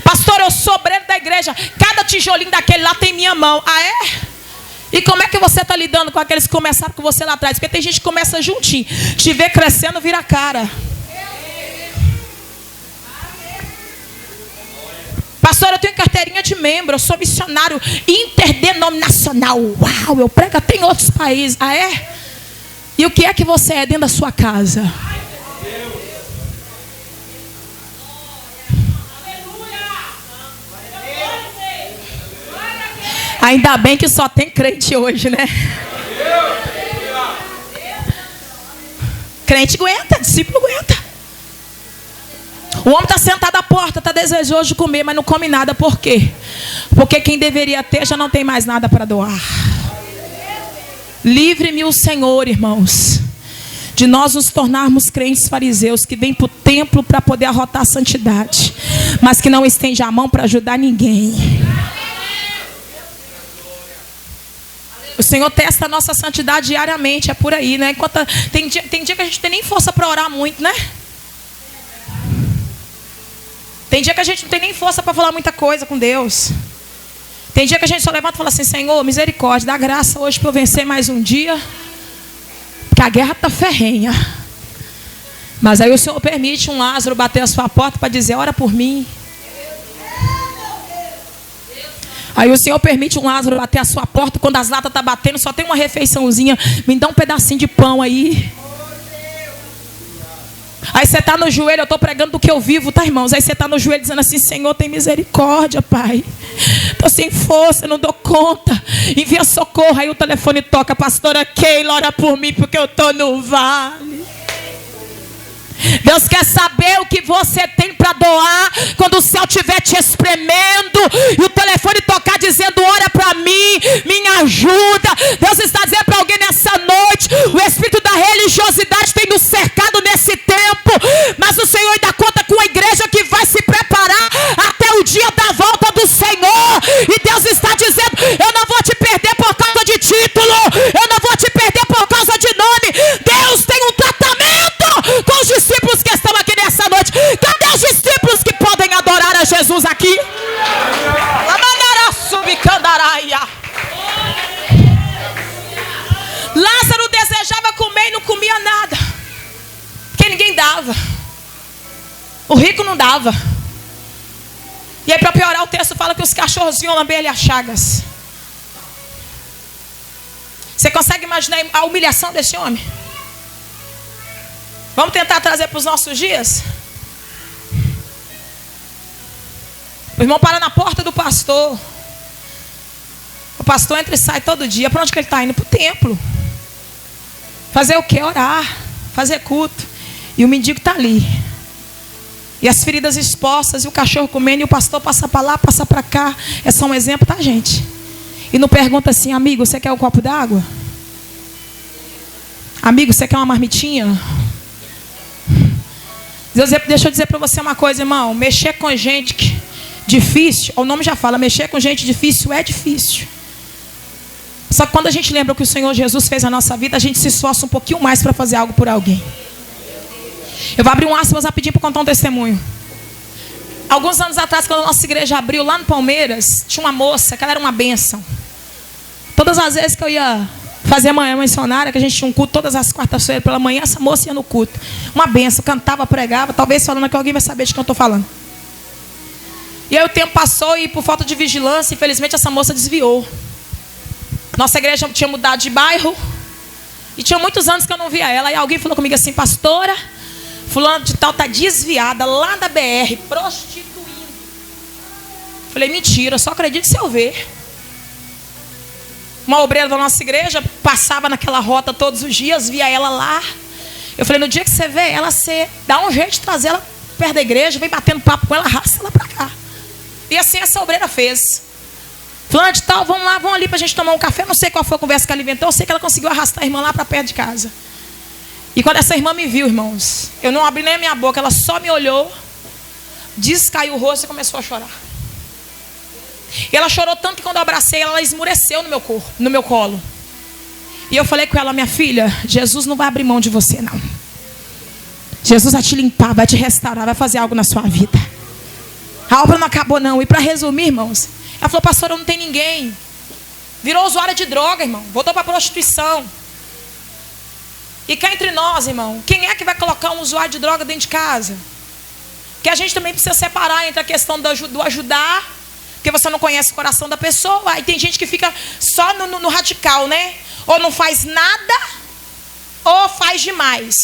Speaker 1: Pastor, eu sou obreiro da igreja. Cada tijolinho daquele lá tem minha mão. Ah, é? E como é que você está lidando com aqueles que começaram com você lá atrás? Porque tem gente que começa juntinho. Te vê crescendo, vira a cara. Pastor, eu tenho carteirinha de membro. Eu sou missionário interdenominacional. Uau, eu prego até em outros países. Ah, é? E o que é que você é dentro da sua casa? Ainda bem que só tem crente hoje, né? Crente aguenta, discípulo aguenta. O homem está sentado à porta, está desejoso de comer, mas não come nada. Por quê? Porque quem deveria ter já não tem mais nada para doar. Livre-me o Senhor, irmãos, de nós nos tornarmos crentes fariseus que vêm para o templo para poder arrotar a santidade, mas que não estende a mão para ajudar ninguém. O Senhor testa a nossa santidade diariamente, é por aí, né? Tem dia que a gente tem nem força para orar muito, né? Tem dia que a gente não tem nem força para falar muita coisa com Deus. Tem dia que a gente só levanta e fala assim: Senhor, misericórdia, dá graça hoje para eu vencer mais um dia, porque a guerra está ferrenha. Mas aí o Senhor permite um Lázaro bater a sua porta para dizer: ora por mim. Aí o Senhor permite um Lázaro bater a sua porta quando as latas estão batendo, só tem uma refeiçãozinha. Me dá um pedacinho de pão aí. Aí você está no joelho, eu estou pregando do que eu vivo, tá, irmãos? Aí você está no joelho dizendo assim: Senhor, tem misericórdia, Pai. Estou sem força, não dou conta. Envia socorro. Aí o telefone toca: pastora Keila, ora por mim, porque eu estou no vale. Deus quer saber o que você tem para doar quando o céu estiver te espremendo e o telefone tocar dizendo: ora para mim, me ajuda. Deus está dizendo para alguém nessa noite: o espírito da religiosidade tem nos cercado nesse tempo, mas o Senhor ainda conta com a igreja que vai se preparar até o dia da volta do Senhor. E Deus está dizendo: eu não vou te perder por causa de título, eu não vou te perder por causa de nome. Deus tem um tratamento com os discípulos que estão aqui nessa noite. Cadê os discípulos que podem adorar a Jesus Lázaro desejava comer e não comia nada, porque ninguém dava. O rico não dava. E aí, para piorar, o texto fala que os cachorros vinham lamber-lhe as chagas. Você consegue imaginar a humilhação desse homem? Vamos tentar trazer para os nossos dias? O irmão para na porta do pastor. O pastor entra e sai todo dia. Para onde que ele está indo? Para o templo. Fazer o quê? Orar. Fazer culto. E o mendigo está ali. E as feridas expostas. E o cachorro comendo. E o pastor passa para lá, passa para cá. É só um exemplo, tá, gente? E não pergunta assim: amigo, você quer um copo d'água? Amigo, você quer uma marmitinha? Deixa eu dizer para você uma coisa, irmão. Mexer com gente difícil, o nome já fala, mexer com gente difícil é difícil. Só que quando a gente lembra o que o Senhor Jesus fez na nossa vida, a gente se esforça um pouquinho mais para fazer algo por alguém. Eu vou abrir um aspas rapidinho para contar um testemunho. Alguns anos atrás, quando a nossa igreja abriu lá no Palmeiras, tinha uma moça que ela era uma bênção. Todas as vezes que eu ia fazer a manhã missionária, que a gente tinha um culto todas as quartas-feiras pela manhã, essa moça ia no culto. Uma bênção, cantava, pregava, talvez falando que alguém vai saber de quem eu estou falando. E aí o tempo passou e por falta de vigilância, infelizmente essa moça desviou. Nossa igreja tinha mudado de bairro. E tinha muitos anos que eu não via ela. E alguém falou comigo assim: pastora, fulano de tal está desviada lá da BR, prostituindo. Falei: mentira, só acredito se eu ver. Uma obreira da nossa igreja passava naquela rota todos os dias, via ela lá. Eu falei: no dia que você vê ela, você dá um jeito de trazer ela perto da igreja, vem batendo papo com ela, arrasta ela para cá. E assim essa obreira fez. Fulano de tal, vamos lá, vamos ali para a gente tomar um café. Não sei qual foi a conversa que ela inventou. Eu sei que ela conseguiu arrastar a irmã lá para perto de casa. E quando essa irmã me viu, irmãos, eu não abri nem a minha boca. Ela só me olhou, descaiu o rosto e começou a chorar. E ela chorou tanto que quando eu abracei ela esmureceu no meu corpo, no meu colo. E eu falei com ela: minha filha, Jesus não vai abrir mão de você, não. Jesus vai te limpar, vai te restaurar, vai fazer algo na sua vida. A obra não acabou, não. E para resumir, irmãos, ela falou: pastora, não tem ninguém. Virou usuária de droga, irmão. Voltou para a prostituição. E cá entre nós, irmão, quem é que vai colocar um usuário de droga dentro de casa? Porque a gente também precisa separar entre a questão do ajudar, porque você não conhece o coração da pessoa. Aí tem gente que fica só no radical, né? Ou não faz nada, ou faz demais.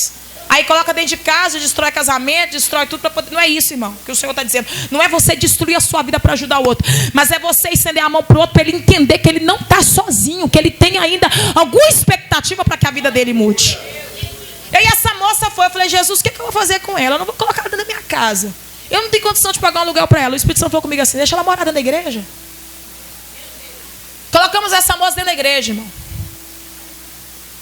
Speaker 1: Aí coloca dentro de casa, destrói casamento, destrói tudo para poder... Não é isso, irmão, que o Senhor está dizendo. Não é você destruir a sua vida para ajudar o outro, mas é você estender a mão para o outro, para ele entender que ele não está sozinho, que ele tem ainda alguma expectativa para que a vida dele mude. E aí essa moça foi, eu falei: Jesus, o que eu vou fazer com ela? Eu não vou colocar ela dentro da minha casa. Eu não tenho condição de pagar um aluguel para ela. O Espírito Santo falou comigo assim: deixa ela morar dentro da igreja. Colocamos essa moça dentro da igreja, irmão.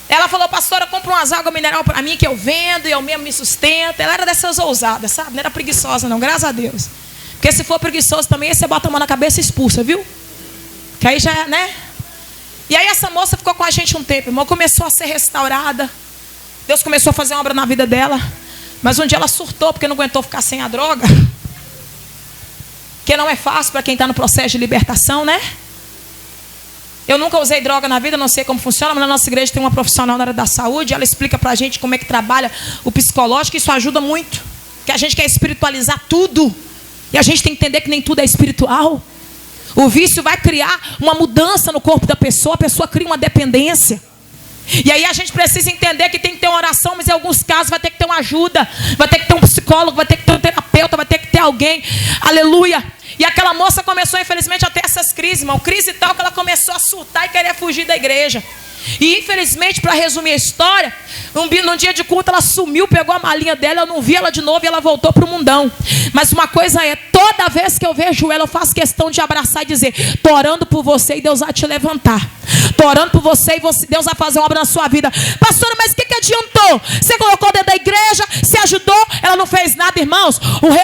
Speaker 1: Ela falou: pastora, compra umas águas mineral para mim que eu vendo e eu mesmo me sustento. Ela era dessas ousadas, sabe? Não era preguiçosa não, graças a Deus. Porque se for preguiçoso também, aí você bota a mão na cabeça e expulsa, viu? Que aí já é, né? E aí essa moça ficou com a gente um tempo, irmão. Começou a ser restaurada. Deus começou a fazer uma obra na vida dela. Mas um dia ela surtou porque não aguentou ficar sem a droga. Que não é fácil para quem está no processo de libertação, né? Eu nunca usei droga na vida, não sei como funciona, mas na nossa igreja tem uma profissional na área da saúde, ela explica pra gente como é que trabalha o psicológico, e isso ajuda muito. Porque a gente quer espiritualizar tudo, e a gente tem que entender que nem tudo é espiritual. O vício vai criar uma mudança no corpo da pessoa, a pessoa cria uma dependência. E aí a gente precisa entender que tem que ter uma oração, mas em alguns casos vai ter que ter uma ajuda, vai ter que ter um psicólogo, vai ter que ter um terapeuta, vai ter que ter alguém. Aleluia. E aquela moça começou, infelizmente, a ter essas crises, irmão. Crise tal que ela começou a surtar e querer fugir da igreja. E infelizmente, para resumir a história, num dia de culto ela sumiu, pegou a malinha dela, eu não vi ela de novo e ela voltou para o mundão. Mas uma coisa é, toda vez que eu vejo ela, eu faço questão de abraçar e dizer: tô orando por você e Deus vai te levantar. Tô orando por você e Deus vai fazer uma obra na sua vida. Pastora, mas o que adiantou? Você colocou dentro da igreja, se ajudou, ela não fez nada, irmãos.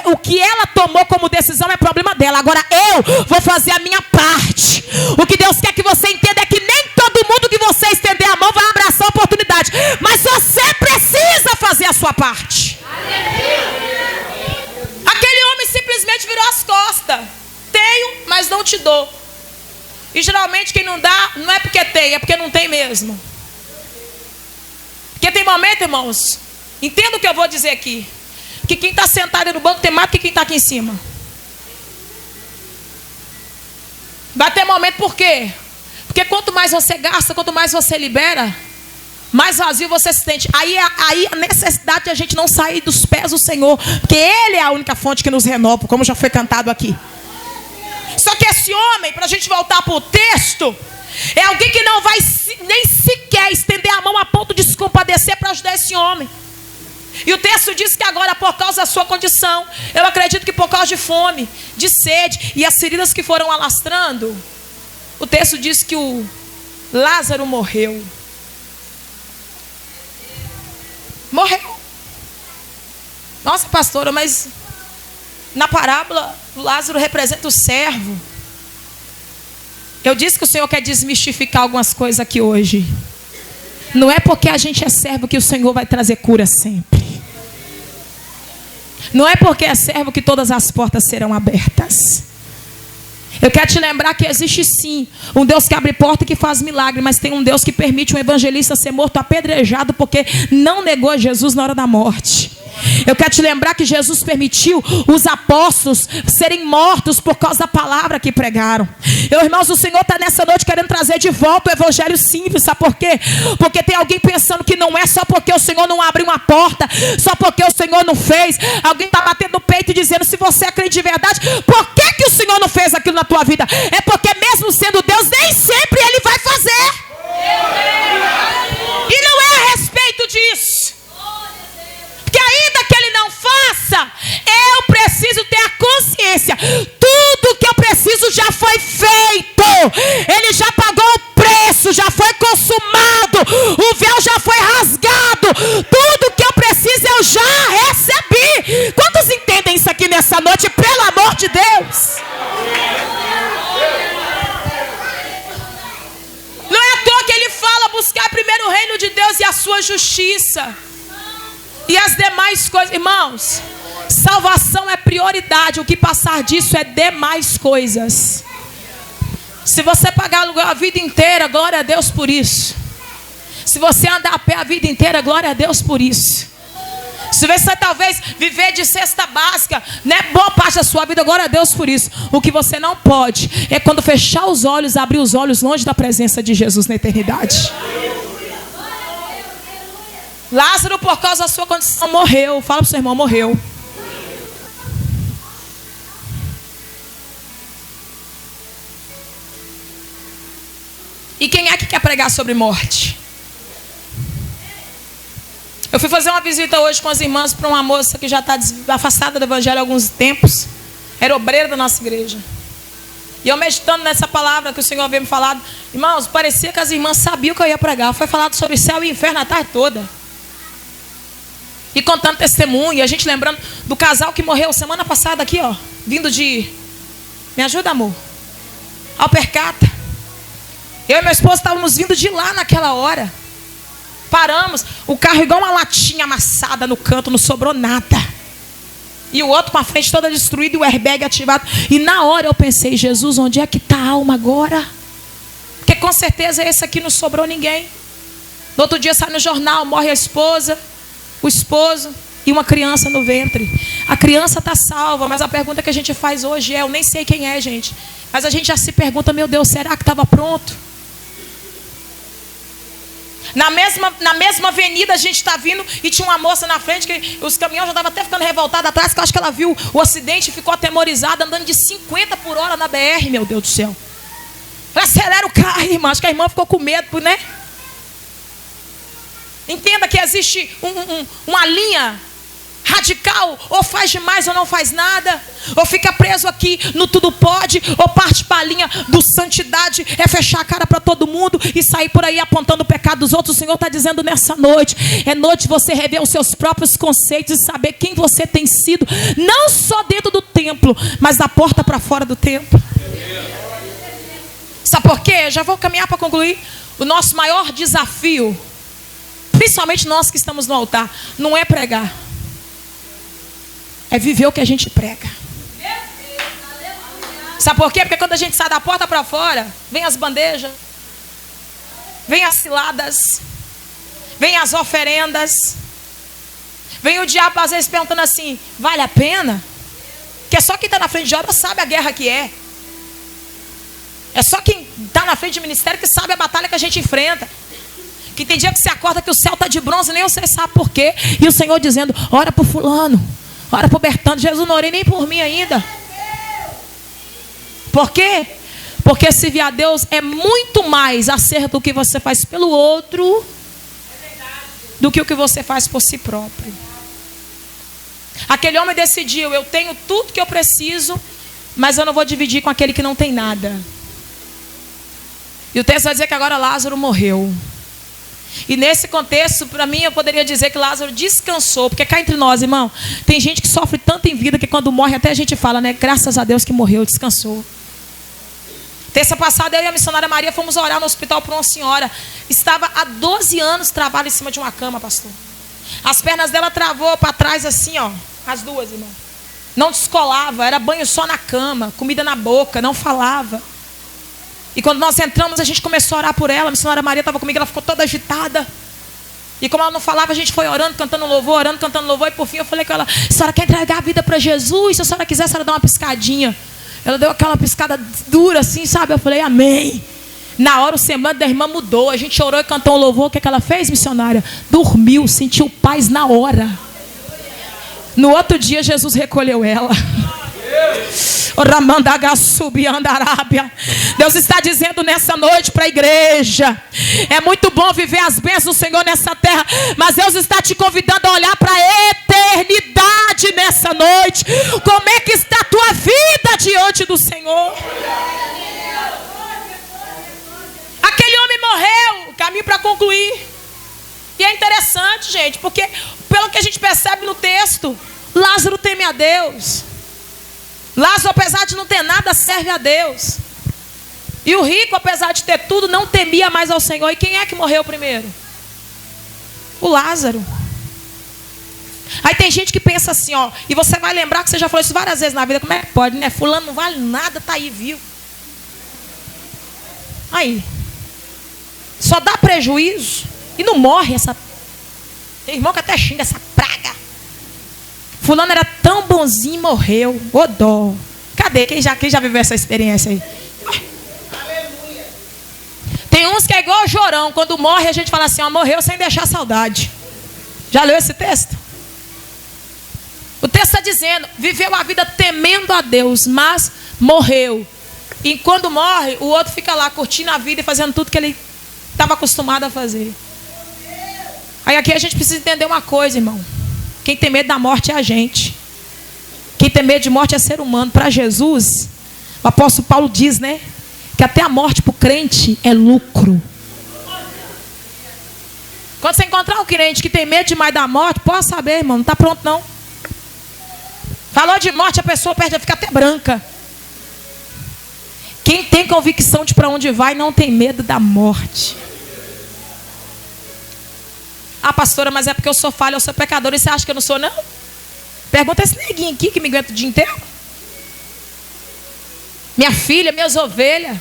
Speaker 1: O que ela tomou como decisão é problema dela. Agora eu vou fazer a minha parte. O que Deus quer que você entenda é que nem todo mundo que você estender a mão vai abraçar a oportunidade, mas você precisa fazer a sua parte. Aquele homem simplesmente virou as costas: tenho, mas não te dou. E geralmente quem não dá, não é porque tem, é porque não tem mesmo. Porque tem momento, irmãos, entenda o que eu vou dizer aqui, que quem está sentado no banco tem mais do que quem está aqui em cima. Vai ter momento por quê? Porque quanto mais você gasta, quanto mais você libera, mais vazio você se sente. Aí a necessidade de a gente não sair dos pés do Senhor, porque Ele é a única fonte que nos renova, como já foi cantado aqui. Só que esse homem, para a gente voltar para o texto, é alguém que não vai nem sequer estender a mão a ponto de se compadecer para ajudar esse homem. E o texto diz que agora, por causa da sua condição, eu acredito que por causa de fome, de sede e as feridas que foram alastrando, o texto diz que o Lázaro morreu. Morreu. Nossa, pastora, mas na parábola o Lázaro representa o servo. Eu disse que o Senhor quer desmistificar algumas coisas aqui hoje. Não é porque a gente é servo que o Senhor vai trazer cura sempre. Não é porque é servo que todas as portas serão abertas. Eu quero te lembrar que existe sim um Deus que abre porta e que faz milagre, mas tem um Deus que permite um evangelista ser morto apedrejado porque não negou Jesus na hora da morte. Eu quero te lembrar que Jesus permitiu os apóstolos serem mortos por causa da palavra que pregaram. Irmãos, o Senhor está nessa noite querendo trazer de volta o evangelho simples. Sabe por quê? Porque tem alguém pensando que não é só porque o Senhor não abriu uma porta, só porque o Senhor não fez. Alguém está batendo no peito e dizendo: se você é crente de verdade, por que o Senhor não fez aquilo na tua vida? É porque mesmo sendo Deus, nem sempre Ele vai fazer. E não é a respeito disso. Que ainda que Ele não faça, eu preciso ter a consciência. Tudo que eu preciso já foi feito. Ele já pagou o preço, já foi consumado. O véu já foi rasgado. Tudo que eu preciso eu já recebi. Quantos entendem isso aqui nessa noite? Pelo amor de Deus. Não é à toa que Ele fala: buscar primeiro o reino de Deus e a sua justiça. E as demais coisas, irmãos, salvação é prioridade. O que passar disso é demais coisas. Se você pagar aluguel a vida inteira, glória a Deus por isso. Se você andar a pé a vida inteira, glória a Deus por isso. Se você talvez viver de cesta básica, né, boa parte da sua vida, glória a Deus por isso. O que você não pode é quando fechar os olhos, abrir os olhos longe da presença de Jesus na eternidade. Lázaro, por causa da sua condição, morreu. Fala para o seu irmão: morreu. E quem é que quer pregar sobre morte? Eu fui fazer uma visita hoje com as irmãs para uma moça que já está afastada do evangelho há alguns tempos. Era obreira da nossa igreja. E eu meditando nessa palavra que o Senhor havia me falado, irmãos, parecia que as irmãs sabiam que eu ia pregar. Foi falado sobre céu e inferno a tarde toda. E contando testemunho, e a gente lembrando do casal que morreu semana passada aqui, ó, vindo de... Me ajuda, amor? Alpercata. Eu e meu esposo estávamos vindo de lá naquela hora. Paramos, o carro igual uma latinha amassada no canto, não sobrou nada. E o outro com a frente toda destruída e o airbag ativado. E na hora eu pensei: Jesus, onde é que está a alma agora? Porque com certeza esse aqui não sobrou ninguém. No outro dia sai no jornal: morre a esposa, o esposo e uma criança no ventre. A criança está salva, mas a pergunta que a gente faz hoje é: eu nem sei quem é, gente. Mas a gente já se pergunta: meu Deus, será que estava pronto? Na mesma avenida a gente está vindo e tinha uma moça na frente que os caminhões já estavam até ficando revoltados atrás, que eu acho que ela viu o acidente e ficou atemorizada, andando de 50 por hora na BR, meu Deus do céu. Acelera o carro, irmã. Acho que a irmã ficou com medo, né? Entenda que existe uma linha radical: ou faz demais ou não faz nada, ou fica preso aqui no tudo pode, ou parte para a linha do santidade, é fechar a cara para todo mundo e sair por aí apontando o pecado dos outros. O Senhor está dizendo nessa noite: é noite de você rever os seus próprios conceitos e saber quem você tem sido, não só dentro do templo, mas da porta para fora do templo. Sabe por quê? Já vou caminhar para concluir. O nosso maior desafio, principalmente nós que estamos no altar, não é pregar, é viver o que a gente prega. Sabe por quê? Porque quando a gente sai da porta para fora, vem as bandejas, vem as ciladas, vem as oferendas, vem o diabo às vezes perguntando assim, vale a pena? Que é só quem está na frente de obra sabe a guerra que é. É só quem está na frente de ministério que sabe a batalha que a gente enfrenta. Que tem dia que você acorda que o céu está de bronze, nem você sabe por quê. E o Senhor dizendo, ora por fulano, ora por Bertano. Jesus, não orei nem por mim ainda. Por quê? Porque servir a Deus é muito mais acerto do que você faz pelo outro do que o que você faz por si próprio. Aquele homem decidiu, eu tenho tudo que eu preciso, mas eu não vou dividir com aquele que não tem nada. E o texto vai dizer que agora Lázaro morreu. E nesse contexto, para mim, eu poderia dizer que Lázaro descansou. Porque cá entre nós, irmão, tem gente que sofre tanto em vida que quando morre até a gente fala, né? Graças a Deus que morreu, descansou. Terça passada, eu e a missionária Maria fomos orar no hospital por uma senhora. Estava há 12 anos travada em cima de uma cama, pastor. As pernas dela travou para trás assim, ó. As duas, irmão. Não descolava, era banho só na cama, comida na boca, não falava. E quando nós entramos, a gente começou a orar por ela. A missionária Maria estava comigo, ela ficou toda agitada. E como ela não falava, a gente foi orando, cantando louvor, orando, cantando louvor. E por fim eu falei com ela, a senhora quer entregar a vida para Jesus? Se a senhora quiser, a senhora dá uma piscadinha. Ela deu aquela piscada dura assim, sabe? Eu falei, amém. Na hora o semblante da irmã mudou. A gente orou e cantou um louvor. O que ela fez, missionária? Dormiu, sentiu paz na hora. No outro dia, Jesus recolheu ela. Deus está dizendo nessa noite para a igreja, é muito bom viver as bênçãos do Senhor nessa terra, mas Deus está te convidando a olhar para a eternidade nessa noite. Como é que está a tua vida diante do Senhor? Aquele homem morreu, o caminho para concluir. E é interessante, gente, porque pelo que a gente percebe no texto, Lázaro teme a Deus. Lázaro, apesar de não ter nada, serve a Deus. E o rico, apesar de ter tudo, não temia mais ao Senhor. E quem é que morreu primeiro? O Lázaro. Aí tem gente que pensa assim, ó, e você vai lembrar que você já falou isso várias vezes na vida. Como é que pode, né? Fulano não vale nada, tá aí vivo. Aí. Só dá prejuízo. E não morre essa... Tem irmão que até xinga essa praga. Fulano era tão bonzinho e morreu. Ô dó. Cadê? Quem já viveu essa experiência aí? Tem uns que é igual o Jorão. Quando morre a gente fala assim, ó, morreu sem deixar saudade. Já leu esse texto? O texto está dizendo, viveu a vida temendo a Deus, mas morreu. E quando morre, o outro fica lá curtindo a vida e fazendo tudo que ele estava acostumado a fazer. Aí aqui a gente precisa entender uma coisa, irmão. Quem tem medo da morte é a gente. Quem tem medo de morte é ser humano. Para Jesus, o apóstolo Paulo diz, né? Que até a morte para o crente é lucro. Quando você encontrar um crente que tem medo demais da morte, pode saber, irmão, não está pronto não. Falou de morte, a pessoa perde, fica até branca. Quem tem convicção de para onde vai, não tem medo da morte. Ah, pastora, mas é porque eu sou falha, eu sou pecadora, e você acha que eu não sou, não? Pergunta esse neguinho aqui que me aguenta o dia inteiro. Minha filha, minhas ovelhas.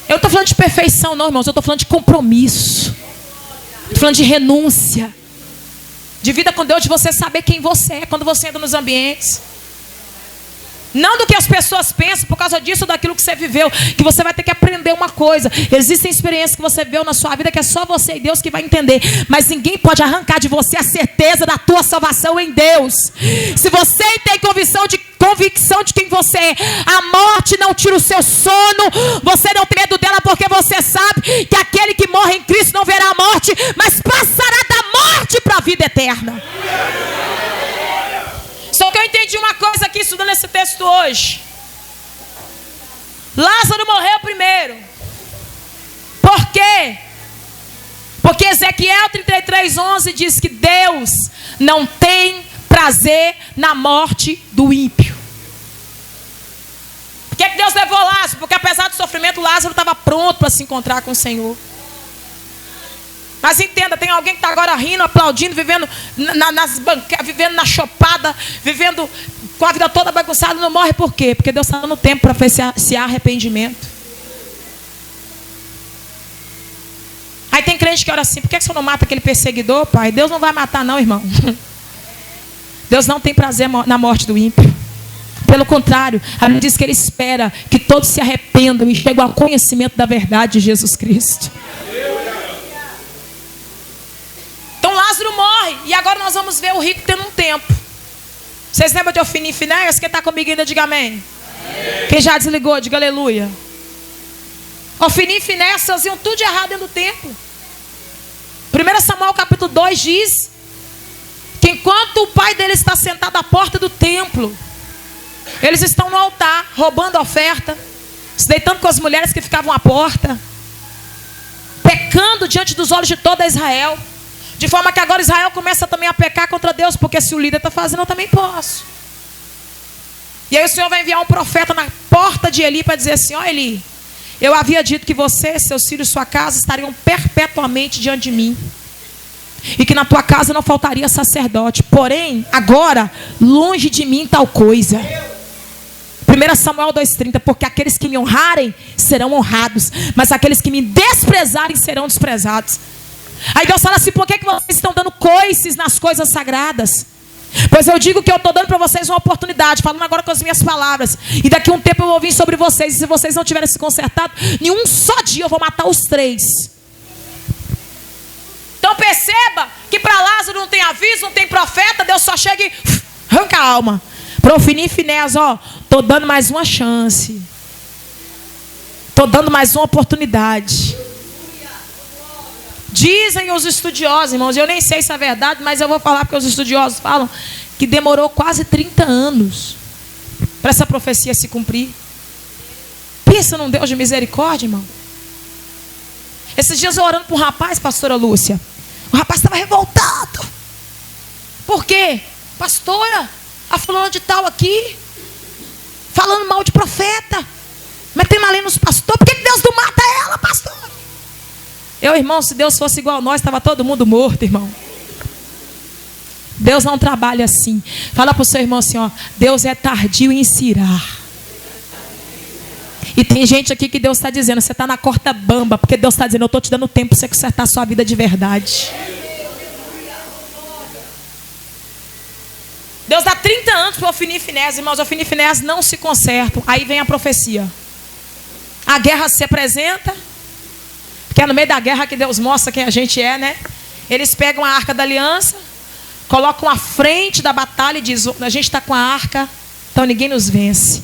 Speaker 1: Eu não estou falando de perfeição, não, irmãos. Eu estou falando de compromisso. Estou falando de renúncia. De vida com Deus, de você saber quem você é quando você entra nos ambientes. Não do que as pessoas pensam por causa disso ou daquilo que você viveu. Que você vai ter que aprender uma coisa. Existem experiências que você viveu na sua vida que é só você e Deus que vai entender. Mas ninguém pode arrancar de você a certeza da tua salvação em Deus. Se você tem convicção de quem você é, a morte não tira o seu sono. Você não tem medo dela porque você sabe que aquele que morre em Cristo não verá a morte, mas passará da morte para a vida eterna. Só que eu entendi uma coisa aqui estudando esse texto hoje. Lázaro morreu primeiro. Por quê? Porque Ezequiel 33:11 diz que Deus não tem prazer na morte do ímpio. Por que Deus levou Lázaro? Porque apesar do sofrimento, Lázaro estava pronto para se encontrar com o Senhor. Mas entenda, tem alguém que está agora rindo, aplaudindo, vivendo nas banquetas, vivendo na chopada, vivendo com a vida toda bagunçada, não morre por quê? Porque Deus está dando tempo para ver se há arrependimento. Aí tem crente que ora assim: por que você não mata aquele perseguidor, pai? Deus não vai matar não, irmão. Deus não tem prazer na morte do ímpio. Pelo contrário, a Bíblia diz que Ele espera que todos se arrependam e cheguem ao conhecimento da verdade de Jesus Cristo. Então Lázaro morre. E agora nós vamos ver o rico tendo um tempo. Vocês lembram de Ofni e Finéias? Quem está comigo ainda, diga amém. Quem já desligou, diga aleluia. Ofni e Finéias faziam tudo de errado dentro do templo. 1 Samuel capítulo 2 diz que enquanto o pai dele está sentado à porta do templo, eles estão no altar, roubando a oferta, se deitando com as mulheres que ficavam à porta, pecando diante dos olhos de toda Israel. De forma que agora Israel começa também a pecar contra Deus, porque se o líder está fazendo, eu também posso. E aí o Senhor vai enviar um profeta na porta de Eli para dizer assim: ó Eli, eu havia dito que você, seus filhos e sua casa estariam perpetuamente diante de mim, e que na tua casa não faltaria sacerdote. Porém, agora, longe de mim tal coisa. 1 Samuel 2,30, porque aqueles que me honrarem serão honrados, mas aqueles que me desprezarem serão desprezados. Aí Deus fala assim: por que vocês estão dando coices nas coisas sagradas? Pois eu digo que eu estou dando para vocês uma oportunidade, falando agora com as minhas palavras, e daqui a um tempo eu vou vir sobre vocês, e se vocês não tiverem se consertado, em um só dia eu vou matar os 3. Então perceba que para Lázaro não tem aviso, não tem profeta. Deus só chega e arranca a alma. Para Ofni e Finéias, ó, estou dando mais uma chance, estou dando mais uma oportunidade. Dizem os estudiosos, irmãos, eu nem sei se é verdade, mas eu vou falar porque os estudiosos falam que demorou quase 30 anos para essa profecia se cumprir. Pensa num Deus de misericórdia, irmão. Esses dias eu orando para um rapaz, pastora Lúcia. O rapaz estava revoltado. Por quê? Pastora, a fulana de tal aqui, falando mal de profeta, metendo a lei nos pastores. Por que Deus não mata ela, pastor? Irmão, se Deus fosse igual a nós, estava todo mundo morto, irmão. Deus não trabalha assim. Fala para o seu irmão assim, ó: Deus é tardio em se irar. E tem gente aqui que Deus está dizendo: você está na corda bamba, porque Deus está dizendo: eu estou te dando tempo para você consertar a sua vida de verdade. Deus dá 30 anos para Ofni e Finéias, irmãos. Ofni e Finéias não se consertam. Aí vem a profecia. A guerra se apresenta, porque é no meio da guerra que Deus mostra quem a gente é, né? Eles pegam a arca da aliança, colocam à frente da batalha e dizem: a gente está com a arca, então ninguém nos vence.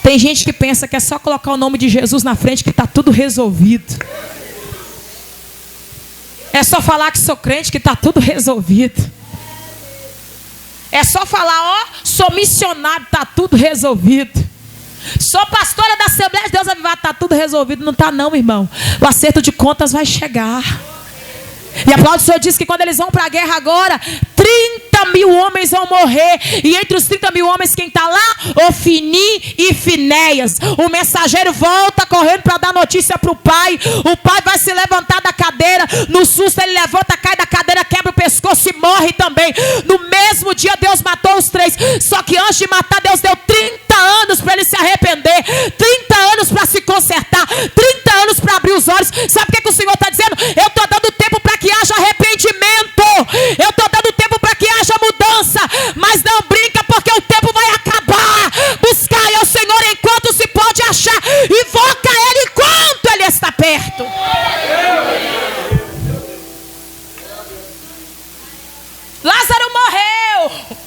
Speaker 1: Tem gente que pensa que é só colocar o nome de Jesus na frente que está tudo resolvido. É só falar que sou crente que está tudo resolvido. É só falar: ó, sou missionário, está tudo resolvido. Sou pastora da Assembleia de Deus Avivado, está tudo resolvido. Não está não, irmão. O acerto de contas vai chegar. E a palavra do Senhor diz que quando eles vão para a guerra agora, 30.000 homens vão morrer. E entre os 30.000 homens, quem está lá? Ofni e Finéias. O mensageiro volta correndo para dar notícia para o pai. O pai vai se levantar da cadeira. No susto ele levanta, cai da cadeira, quebra o pescoço e morre também. No mesmo dia Deus matou os 3. Só que antes de matar, Deus deu 30 anos para ele se arrepender, 30 anos para se consertar, 30 anos para abrir os olhos. Sabe o que o Senhor está dizendo? Eu estou dando tempo para que haja arrependimento, eu estou dando tempo para que haja mudança. Mas não brinca, porque o tempo vai acabar. Buscai ao Senhor enquanto se pode achar, invoca Ele enquanto Ele está perto. Lázaro morreu.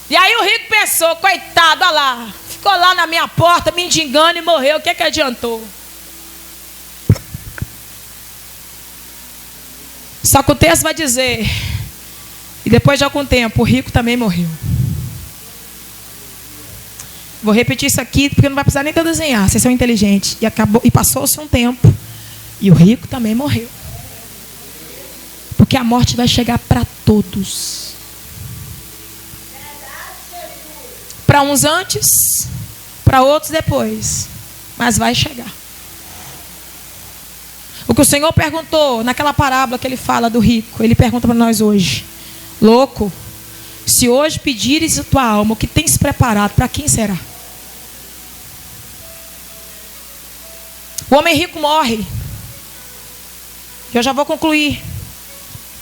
Speaker 1: E aí o rico pensou: coitado, olha lá, ficou lá na minha porta mendigando e morreu. O que adiantou? Só que o texto vai dizer: e depois de algum tempo o rico também morreu. Vou repetir isso aqui porque não vai precisar nem de eu desenhar, vocês são inteligentes. E passou-se um tempo e o rico também morreu. Porque a morte vai chegar para todos. Para uns antes, para outros depois, mas vai chegar. O que o Senhor perguntou naquela parábola que ele fala do rico, ele pergunta para nós hoje: louco, se hoje pedires a tua alma, o que tens preparado, para quem será? O homem rico morre. Eu já vou concluir.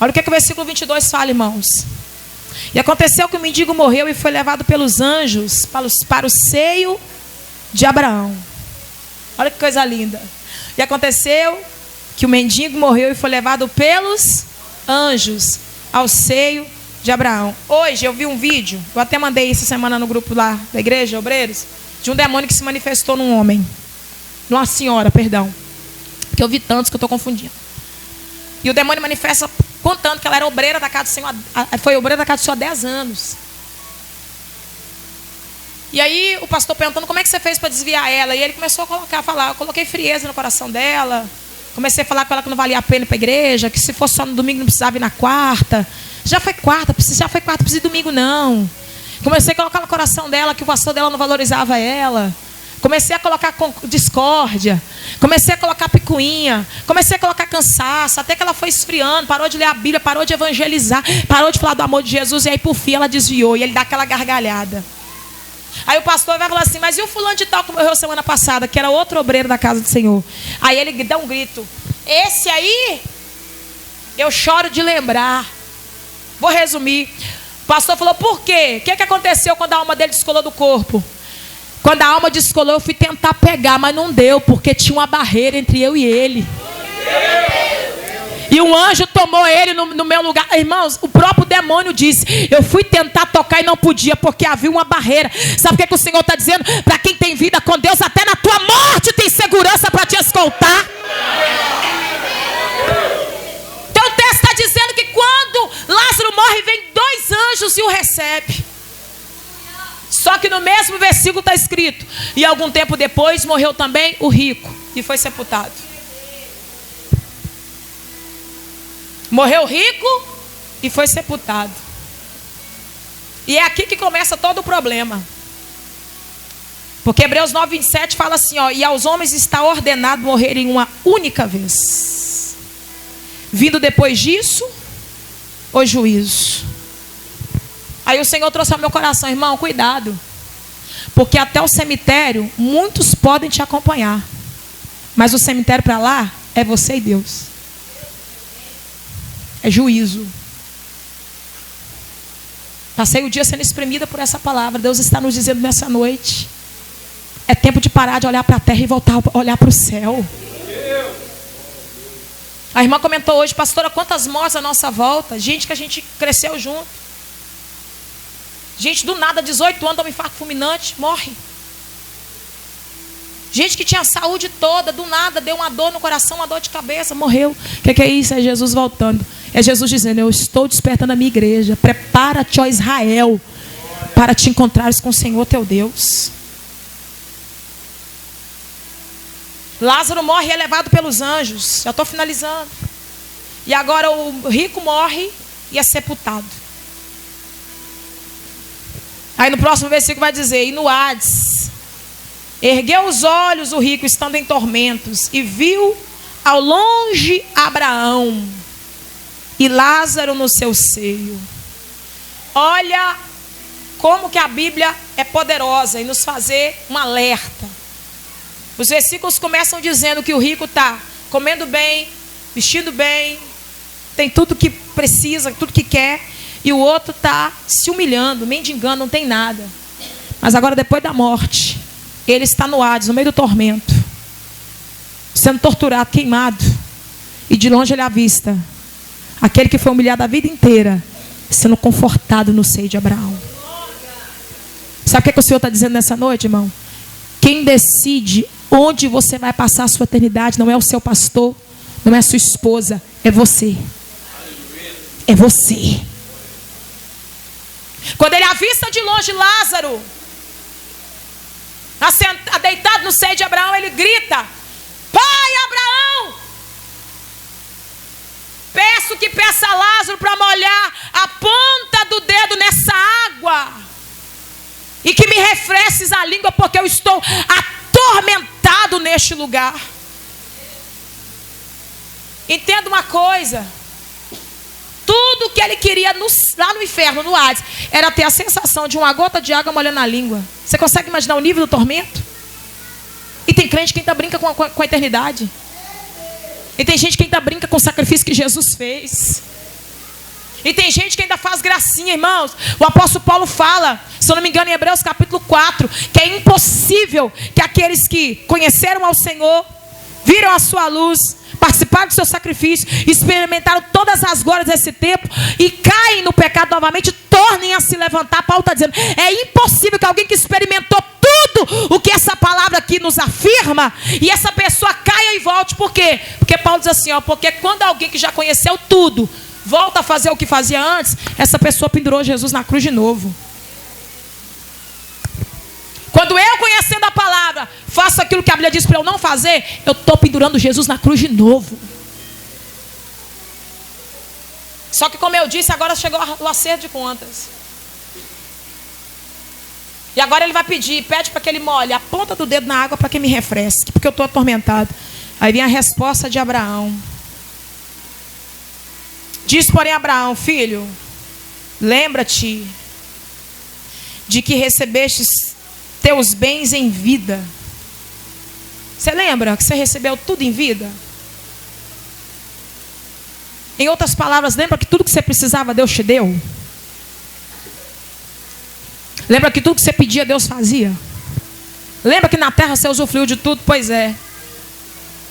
Speaker 1: Olha o que o versículo 22 fala, irmãos. E aconteceu que o mendigo morreu e foi levado pelos anjos para o seio de Abraão. Olha que coisa linda. E aconteceu que o mendigo morreu e foi levado pelos anjos ao seio de Abraão. Hoje eu vi um vídeo, eu até mandei essa semana no grupo lá da igreja, obreiros, de um demônio que se manifestou num homem. Numa senhora, perdão. Porque eu vi tantos que eu estou confundindo. E o demônio manifesta contando que ela era obreira da casa do Senhor, foi obreira da casa do Senhor há 10 anos. E aí o pastor perguntando como é que você fez para desviar ela. E ele começou a falar, eu coloquei frieza no coração dela. Comecei a falar com ela que não valia a pena ir para a igreja, que se fosse só no domingo não precisava ir na quarta. Já foi quarta, precisa ir domingo não. Comecei a colocar no coração dela que o pastor dela não valorizava ela. Comecei a colocar discórdia. Comecei a colocar picuinha. Comecei a colocar cansaço. Até que ela foi esfriando. Parou de ler a Bíblia. Parou de evangelizar. Parou de falar do amor de Jesus. E aí por fim ela desviou. E ele dá aquela gargalhada. Aí o pastor vai falar assim: mas e o fulano de tal que morreu semana passada, que era outro obreiro da casa do Senhor? Aí ele dá um grito: esse aí eu choro de lembrar. Vou resumir. O pastor falou: por quê? O que aconteceu quando a alma dele descolou do corpo? Quando a alma descolou, eu fui tentar pegar, mas não deu, porque tinha uma barreira entre eu e ele. E um anjo tomou ele no meu lugar. Irmãos, o próprio demônio disse: eu fui tentar tocar e não podia, porque havia uma barreira. Sabe o que o Senhor está dizendo? Para quem tem vida com Deus, até na tua morte tem segurança para te escoltar. Então o texto está dizendo que quando Lázaro morre, vem 2 anjos e o recebe. Só que no mesmo versículo está escrito: e algum tempo depois morreu também o rico e foi sepultado. Morreu rico e foi sepultado. E é aqui que começa todo o problema. Porque Hebreus 9:27 fala assim, ó: e aos homens está ordenado morrerem uma única vez, vindo depois disso o juízo. Aí o Senhor trouxe ao meu coração: irmão, cuidado, porque até o cemitério muitos podem te acompanhar, mas o cemitério para lá é você e Deus. É juízo. Passei o dia sendo espremida por essa palavra. Deus está nos dizendo nessa noite: é tempo de parar de olhar para a terra e voltar a olhar para o céu. A irmã comentou hoje: pastora, quantas mortes à nossa volta. Gente que a gente cresceu junto. Gente do nada, 18 anos, dá um infarto fulminante, morre. Gente que tinha saúde toda, do nada, deu uma dor no coração, uma dor de cabeça, morreu. O que é isso? É Jesus voltando. É Jesus dizendo: eu estou despertando a minha igreja. Prepara-te, ó Israel, para te encontrares com o Senhor teu Deus. Lázaro morre e é levado pelos anjos. Já estou finalizando. E agora o rico morre e é sepultado. Aí no próximo versículo vai dizer: e no Hades ergueu os olhos o rico, estando em tormentos, e viu ao longe Abraão e Lázaro no seu seio. Olha como que a Bíblia é poderosa em nos fazer um alerta. Os versículos começam dizendo que o rico está comendo bem, vestindo bem, tem tudo que precisa, tudo que quer, e o outro está se humilhando, mendigando, não tem nada. Mas agora, depois da morte, ele está no Hades, no meio do tormento, sendo torturado, queimado, e de longe ele avista aquele que foi humilhado a vida inteira, sendo confortado no seio de Abraão. Sabe o que o Senhor está dizendo nessa noite, irmão? Quem decide onde você vai passar a sua eternidade não é o seu pastor, não é a sua esposa, é você. É você. Quando ele avista de longe Lázaro, deitado no seio de Abraão, ele grita: pai Abraão, peço que peça a Lázaro para molhar a ponta do dedo nessa água e que me refresques a língua, porque eu estou atormentado neste lugar. Entenda uma coisa. Tudo que ele queria lá no inferno, no Hades, era ter a sensação de uma gota de água molhando a língua. Você consegue imaginar o nível do tormento? E tem crente que ainda brinca com a eternidade. E tem gente que ainda brinca com o sacrifício que Jesus fez. E tem gente que ainda faz gracinha, irmãos. O apóstolo Paulo fala, se eu não me engano, em Hebreus capítulo 4, que é impossível que aqueles que conheceram ao Senhor, viram a sua luz, participaram do seu sacrifício, experimentaram todas as glórias desse tempo e caem no pecado novamente, tornem a se levantar. Paulo está dizendo, é impossível que alguém que experimentou tudo o que essa palavra aqui nos afirma, e essa pessoa caia e volte. Por quê? Porque Paulo diz assim, porque quando alguém que já conheceu tudo volta a fazer o que fazia antes, essa pessoa pendurou Jesus na cruz de novo. Quando eu, conhecendo a palavra, faço aquilo que a Bíblia diz para eu não fazer, eu estou pendurando Jesus na cruz de novo. Só que, como eu disse, agora chegou o acerto de contas. E agora ele vai pede para que ele molhe a ponta do dedo na água para que me refresque, porque eu estou atormentado. Aí vem a resposta de Abraão. Diz, porém, Abraão, filho, lembra-te de que recebestes teus bens em vida. Você lembra que você recebeu tudo em vida? Em outras palavras, lembra que tudo que você precisava, Deus te deu? Lembra que tudo que você pedia, Deus fazia? Lembra que na terra você usufruiu de tudo? Pois é.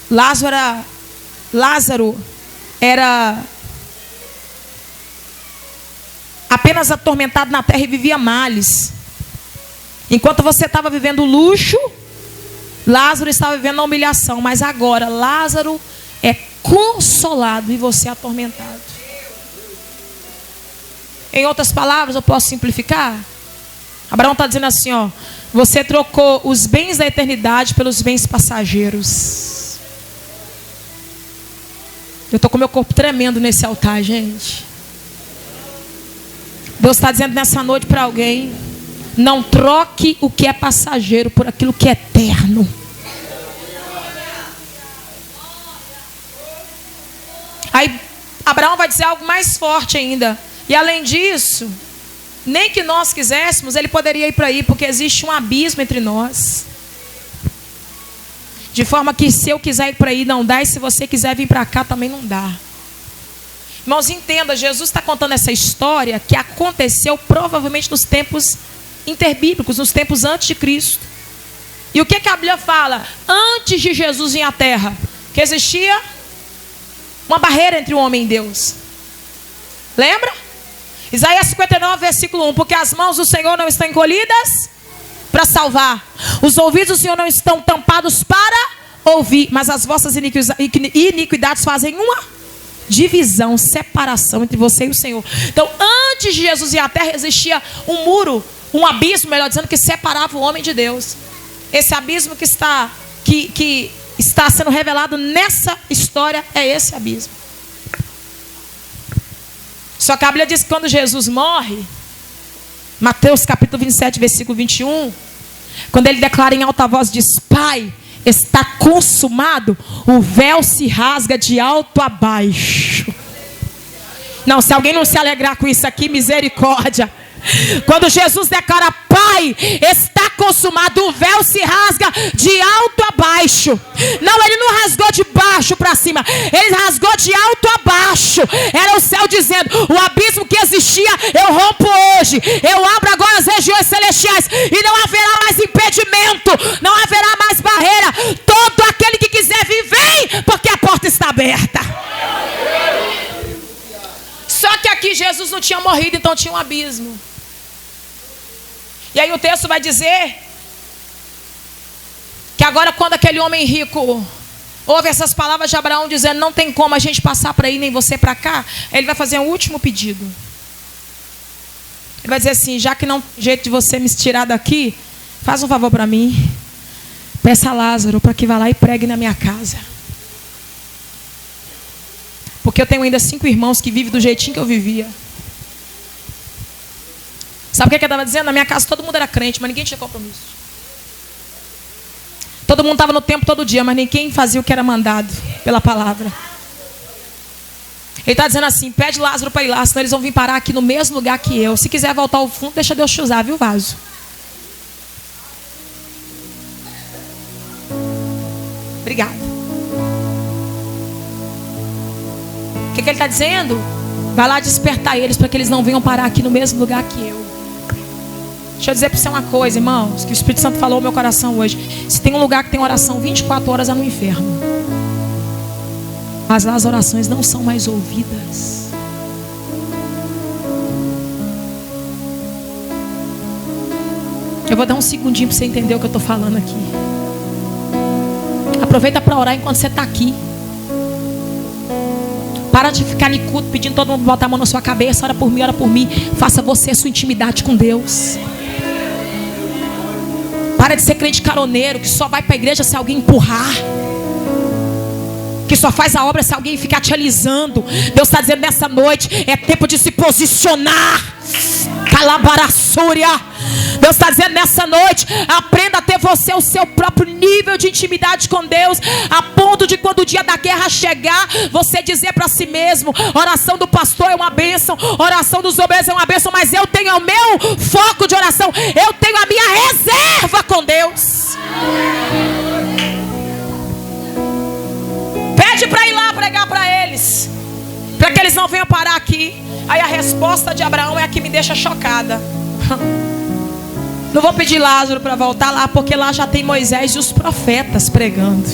Speaker 1: Lázaro era apenas atormentado na terra e vivia males. Enquanto você estava vivendo luxo, Lázaro estava vivendo a humilhação. Mas agora Lázaro é consolado e você é atormentado. Em outras palavras, eu posso simplificar? Abraão está dizendo assim, você trocou os bens da eternidade pelos bens passageiros. Eu estou com meu corpo tremendo nesse altar, gente. Deus está dizendo nessa noite para alguém, não troque o que é passageiro por aquilo que é eterno. Aí Abraão vai dizer algo mais forte ainda. E além disso, nem que nós quiséssemos, ele poderia ir para aí, porque existe um abismo entre nós. De forma que se eu quiser ir para aí, não dá. E se você quiser vir para cá, também não dá. Irmãos, entenda, Jesus está contando essa história que aconteceu provavelmente nos tempos interbíblicos, nos tempos antes de Cristo. E o que a Bíblia fala? Antes de Jesus vir à terra, que existia uma barreira entre o homem e Deus. Lembra? Isaías 59, versículo 1. Porque as mãos do Senhor não estão encolhidas para salvar, os ouvidos do Senhor não estão tampados para ouvir, mas as vossas iniquidades fazem uma divisão, separação entre você e o Senhor. Então, antes de Jesus ir à terra, existia um muro, um abismo, melhor dizendo, que separava o homem de Deus. Esse abismo que está sendo revelado nessa história é esse abismo. Só que a Bíblia diz que quando Jesus morre, Mateus capítulo 27, versículo 21, quando ele declara em alta voz, diz: Pai, está consumado, o véu se rasga de alto a baixo. Não, se alguém não se alegrar com isso aqui, misericórdia. Quando Jesus declara: Pai, está consumado, o véu se rasga de alto a baixo. Não, ele não rasgou de baixo para cima, ele rasgou de alto a baixo. Era o céu dizendo: o abismo que existia, eu rompo hoje, eu abro agora as regiões celestiais, e não haverá mais impedimento, não haverá mais barreira. Todo aquele que quiser vir, vem, porque a porta está aberta. Só que aqui Jesus não tinha morrido, então tinha um abismo. E aí o texto vai dizer que agora, quando aquele homem rico ouve essas palavras de Abraão dizendo: não tem como a gente passar para aí, nem você para cá, ele vai fazer um último pedido. Ele vai dizer assim: já que não tem jeito de você me tirar daqui, faz um favor para mim, peça a Lázaro para que vá lá e pregue na minha casa. Porque eu tenho ainda 5 irmãos que vivem do jeitinho que eu vivia. Sabe o que eu estava dizendo? Na minha casa todo mundo era crente, mas ninguém tinha compromisso. Todo mundo estava no templo todo dia, mas ninguém fazia o que era mandado pela palavra. Ele está dizendo assim: pede Lázaro para ir lá, senão eles vão vir parar aqui no mesmo lugar que eu. Se quiser voltar ao fundo, deixa Deus te usar, viu, vaso? Obrigada. O que ele está dizendo? Vai lá despertar eles para que eles não venham parar aqui no mesmo lugar que eu. Deixa eu dizer para você uma coisa, irmãos, que o Espírito Santo falou no meu coração hoje. Se tem um lugar que tem oração 24 horas, é no inferno. Mas lá as orações não são mais ouvidas. Eu vou dar um segundinho para você entender o que eu estou falando aqui. Aproveita para orar enquanto você está aqui. Para de ficar em culto pedindo todo mundo botar a mão na sua cabeça. Ora por mim, ora por mim. Faça você a sua intimidade com Deus. Para de ser crente caroneiro, que só vai para a igreja se alguém empurrar, que só faz a obra se alguém ficar te alisando. Deus está dizendo nessa noite: é tempo de se posicionar. Calabarassúria. Deus está dizendo nessa noite: aprenda a ter você o seu próprio nível de intimidade com Deus, a ponto de quando o dia da guerra chegar, você dizer para si mesmo: oração do pastor é uma bênção, oração dos obreiros é uma bênção, mas eu tenho o meu foco de oração, eu tenho a minha reserva com Deus. Pede para ir lá pregar para eles, para que eles não venham parar aqui. Aí a resposta de Abraão é a que me deixa chocada. Não vou pedir Lázaro para voltar lá, porque lá já tem Moisés e os profetas pregando.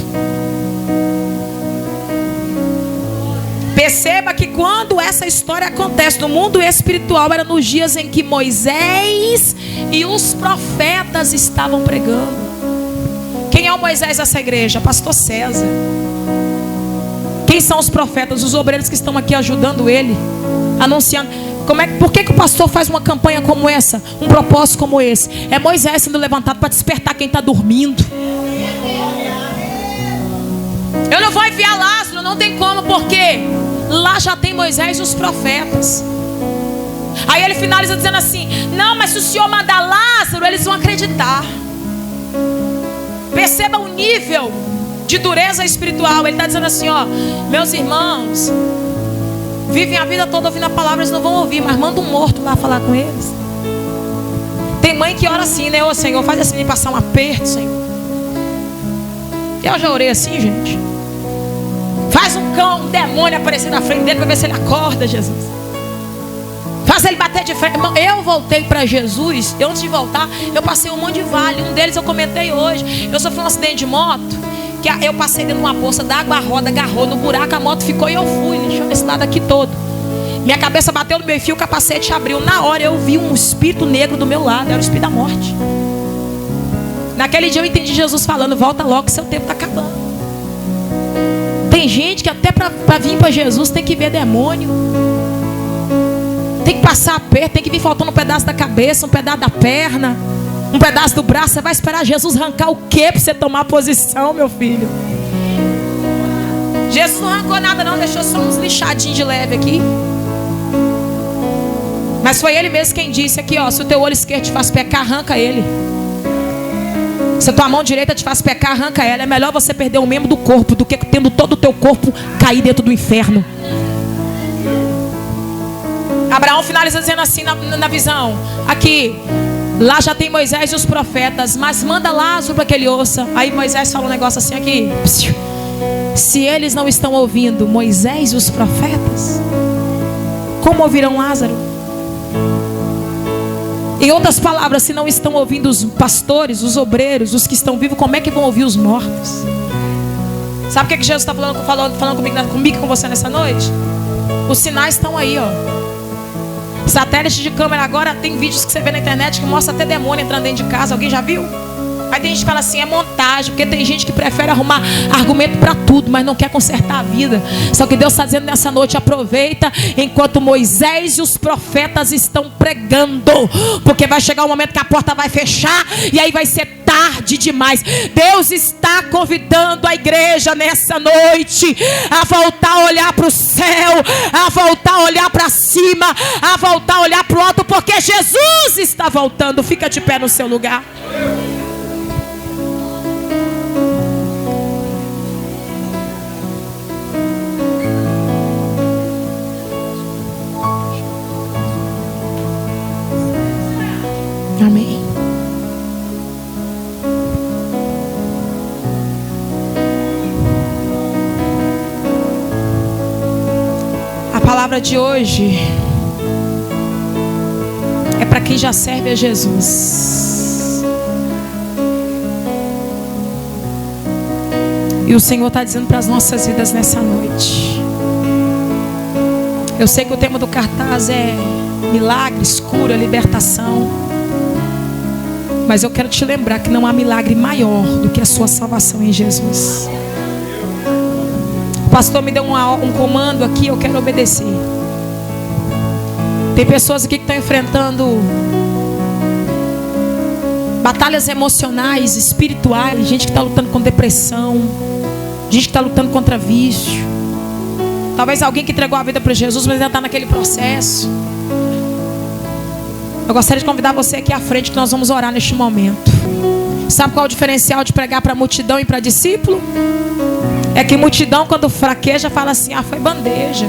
Speaker 1: Perceba que quando essa história acontece no mundo espiritual, era nos dias em que Moisés e os profetas estavam pregando. Quem é o Moisés dessa igreja? Pastor César. Quem são os profetas? Os obreiros que estão aqui ajudando ele, anunciando. Por que o pastor faz uma campanha como essa? Um propósito como esse? É Moisés sendo levantado para despertar quem está dormindo. Eu não vou enviar Lázaro, não tem como, porque lá já tem Moisés e os profetas. Aí ele finaliza dizendo assim: não, mas se o Senhor mandar Lázaro, eles vão acreditar. Perceba o nível de dureza espiritual. Ele está dizendo assim: ó, meus irmãos vivem a vida toda ouvindo a palavra, eles não vão ouvir, mas manda um morto lá falar com eles. Tem mãe que ora assim, né? Ô Senhor, faz assim me passar um aperto, Senhor. Eu já orei assim, gente. Faz um cão, um demônio aparecer na frente dele para ver se ele acorda, Jesus. Faz ele bater de frente. Eu voltei para Jesus. Antes de voltar, eu passei um monte de vale. Um deles eu comentei hoje. Eu sofri um acidente de moto, que eu passei dentro de uma bolsa d'água, a roda agarrou no buraco, a moto ficou e eu fui, lixou esse lado aqui todo. Minha cabeça bateu no meio fio, o capacete abriu. Na hora eu vi um espírito negro do meu lado, era o espírito da morte. Naquele dia eu entendi Jesus falando: volta logo que seu tempo está acabando. Tem gente que até para vir para Jesus tem que ver demônio, tem que passar aperto, tem que vir faltando um pedaço da cabeça, um pedaço da perna, um pedaço do braço. Você vai esperar Jesus arrancar o quê para você tomar posição, meu filho? Jesus não arrancou nada não, deixou só uns lixadinhos de leve aqui. Mas foi ele mesmo quem disse aqui, ó: se o teu olho esquerdo te faz pecar, arranca ele. Se a tua mão direita te faz pecar, arranca ela. É melhor você perder um membro do corpo do que tendo todo o teu corpo cair dentro do inferno. Abraão finaliza dizendo assim na visão: aqui, lá já tem Moisés e os profetas, mas manda Lázaro para que ele ouça. Aí Moisés fala um negócio assim aqui: se eles não estão ouvindo Moisés e os profetas, como ouvirão Lázaro? Em outras palavras, se não estão ouvindo os pastores, os obreiros, os que estão vivos, como é que vão ouvir os mortos? Sabe o que Jesus está falando comigo e com você nessa noite? Os sinais estão aí, ó. Satélite de câmera agora, tem vídeos que você vê na internet que mostra até demônio entrando dentro de casa. Alguém já viu? Aí tem gente que fala assim: é montagem, porque tem gente que prefere arrumar argumento para tudo, mas não quer consertar a vida. Só que Deus está dizendo nessa noite: aproveita enquanto Moisés e os profetas estão pregando, porque vai chegar um momento que a porta vai fechar e aí vai ser tarde demais. Deus está convidando a igreja nessa noite a voltar a olhar para o céu, a voltar a olhar para cima, a voltar a olhar para o alto, porque Jesus está voltando. Fica de pé no seu lugar. palavra de hoje é para quem já serve a Jesus. E o Senhor está dizendo para as nossas vidas nessa noite. Eu sei que o tema do cartaz é milagres, cura, libertação. Mas eu quero te lembrar que não há milagre maior do que a sua salvação em Jesus. O pastor me deu um comando aqui, eu quero obedecer. Tem pessoas aqui que estão enfrentando batalhas emocionais, espirituais. Gente que está lutando com depressão, gente que está lutando contra vício. Talvez alguém que entregou a vida para Jesus, mas ainda está naquele processo. Eu gostaria de convidar você aqui à frente, que nós vamos orar neste momento. Sabe qual é o diferencial de pregar para multidão e para discípulo? É que multidão, quando fraqueja, fala assim: ah, foi bandeja.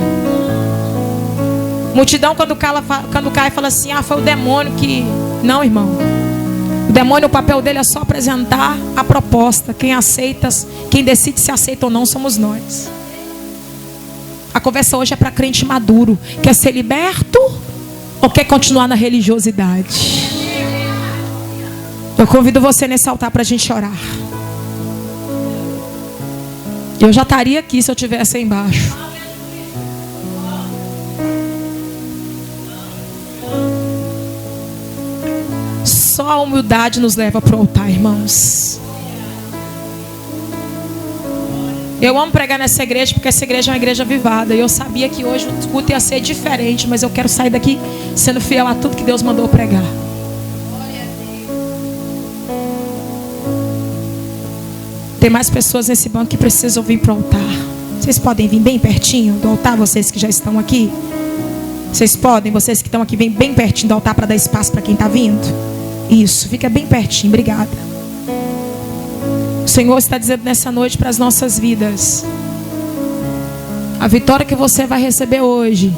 Speaker 1: Multidão, quando cai, fala assim: ah, foi o demônio que... Não, irmão. O demônio, o papel dele é só apresentar a proposta. Quem aceita, quem decide se aceita ou não, somos nós. A conversa hoje é para crente maduro. Quer ser liberto ou quer continuar na religiosidade? Eu convido você nesse altar para a gente orar. Eu já estaria aqui se eu estivesse aí embaixo. Só a humildade nos leva para o altar, irmãos. Eu amo pregar nessa igreja porque essa igreja é uma igreja avivada. E eu sabia que hoje o culto ia ser diferente, mas eu quero sair daqui sendo fiel a tudo que Deus mandou pregar. Tem mais pessoas nesse banco que precisam vir para o altar. Vocês podem vir bem pertinho do altar, vocês que já estão aqui? Vocês podem, vocês que estão aqui, vêm bem pertinho do altar para dar espaço para quem está vindo? Isso, fica bem pertinho, obrigada. O Senhor está dizendo nessa noite para as nossas vidas: a vitória que você vai receber hoje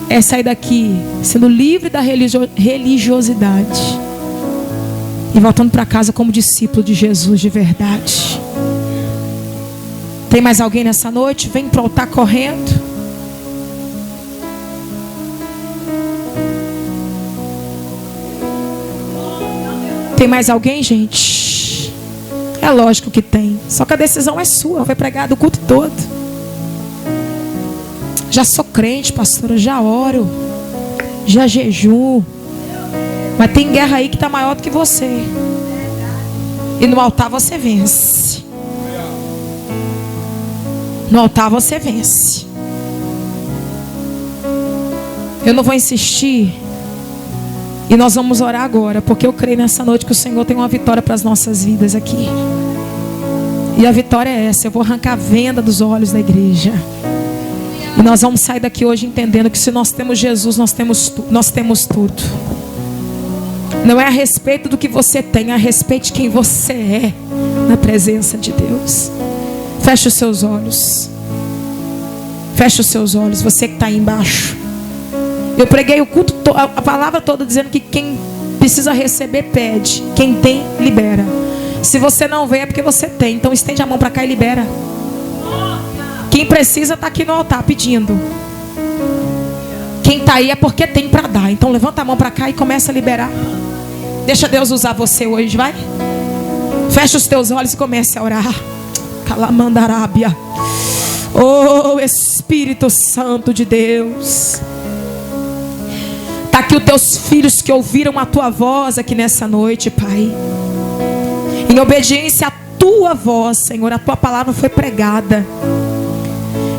Speaker 1: é sair daqui sendo livre da religiosidade e voltando para casa como discípulo de Jesus de verdade. Tem mais alguém nessa noite? Vem para o altar correndo. Tem mais alguém, gente? É lógico que tem. Só que a decisão é sua. Vai pregar o culto todo. Já sou crente, pastora. Já oro. Já jejuo. Mas tem guerra aí que está maior do que você. E no altar você vence. No altar você vence. Eu não vou insistir. E nós vamos orar agora, porque eu creio nessa noite que o Senhor tem uma vitória para as nossas vidas aqui. E a vitória é essa: eu vou arrancar a venda dos olhos da igreja. E nós vamos sair daqui hoje entendendo que se nós temos Jesus, nós temos tudo. Não é a respeito do que você tem, é a respeito de quem você é na presença de Deus. Feche os seus olhos. Feche os seus olhos, você que está aí embaixo. Eu preguei o culto, a palavra toda dizendo que quem precisa receber, pede. Quem tem, libera. Se você não vem é porque você tem. Então estende a mão para cá e libera. Quem precisa está aqui no altar pedindo. Quem está aí é porque tem para dar. Então levanta a mão para cá e começa a liberar. Deixa Deus usar você hoje, vai. Fecha os teus olhos e comece a orar. Calamandarábia. Oh Espírito Santo de Deus. Está aqui os teus filhos que ouviram a tua voz aqui nessa noite, Pai. Em obediência à tua voz, Senhor, a tua palavra foi pregada.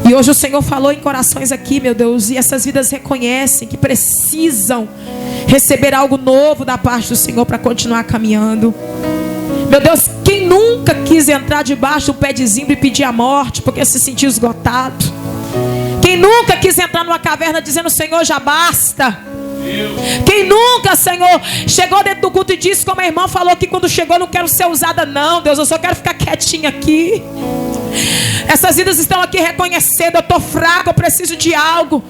Speaker 1: E hoje o Senhor falou em corações aqui, meu Deus, e essas vidas reconhecem que precisam receber algo novo da parte do Senhor para continuar caminhando. Meu Deus, quem nunca quis entrar debaixo do pé de zimbro e pedir a morte porque se sentiu esgotado? Quem nunca quis entrar numa caverna dizendo: Senhor, já basta? Quem nunca, Senhor, chegou dentro do culto e disse, como a irmã falou, que quando chegou: não quero ser usada não, Deus, eu só quero ficar quietinha aqui. Essas vidas estão aqui reconhecendo: eu estou fraco, eu preciso de algo,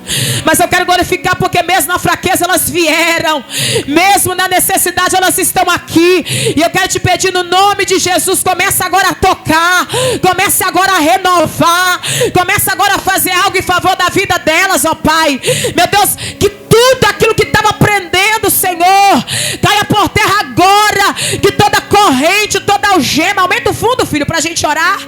Speaker 1: mas eu quero glorificar, porque mesmo na fraqueza elas vieram, mesmo na necessidade elas estão aqui. E eu quero te pedir no nome de Jesus, começa agora a tocar, começa agora a renovar, começa agora a fazer algo em favor da vida delas, ó Pai. Meu Deus, que tudo aquilo que estava prendendo, Senhor, caia por terra agora. Que toda corrente, toda algema, aumenta o fundo, filho, para a gente orar.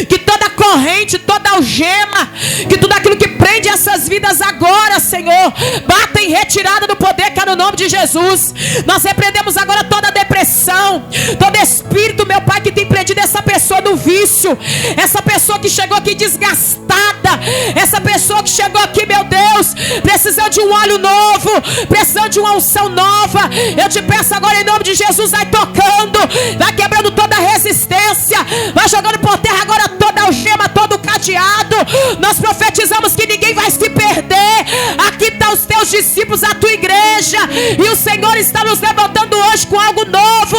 Speaker 1: Que toda corrente, toda algema, que tudo aquilo que prende essas vidas agora, Senhor, bata em retirada do poder que é no nome de Jesus. Nós repreendemos agora toda depressão, todo espírito, meu Pai, que tem prendido essa pessoa do vício, essa pessoa que chegou aqui desgastada, essa pessoa que chegou aqui, meu Deus, precisando de um óleo novo, precisando de uma unção nova. Eu te peço agora em nome de Jesus, vai tocando, vai quebrando toda a resistência, vai jogando por terra agora toda algema, todo cadeado. Nós profetizamos que ninguém vai se perder. Aqui estão os teus discípulos, a tua igreja, e o Senhor está nos levantando hoje com algo novo.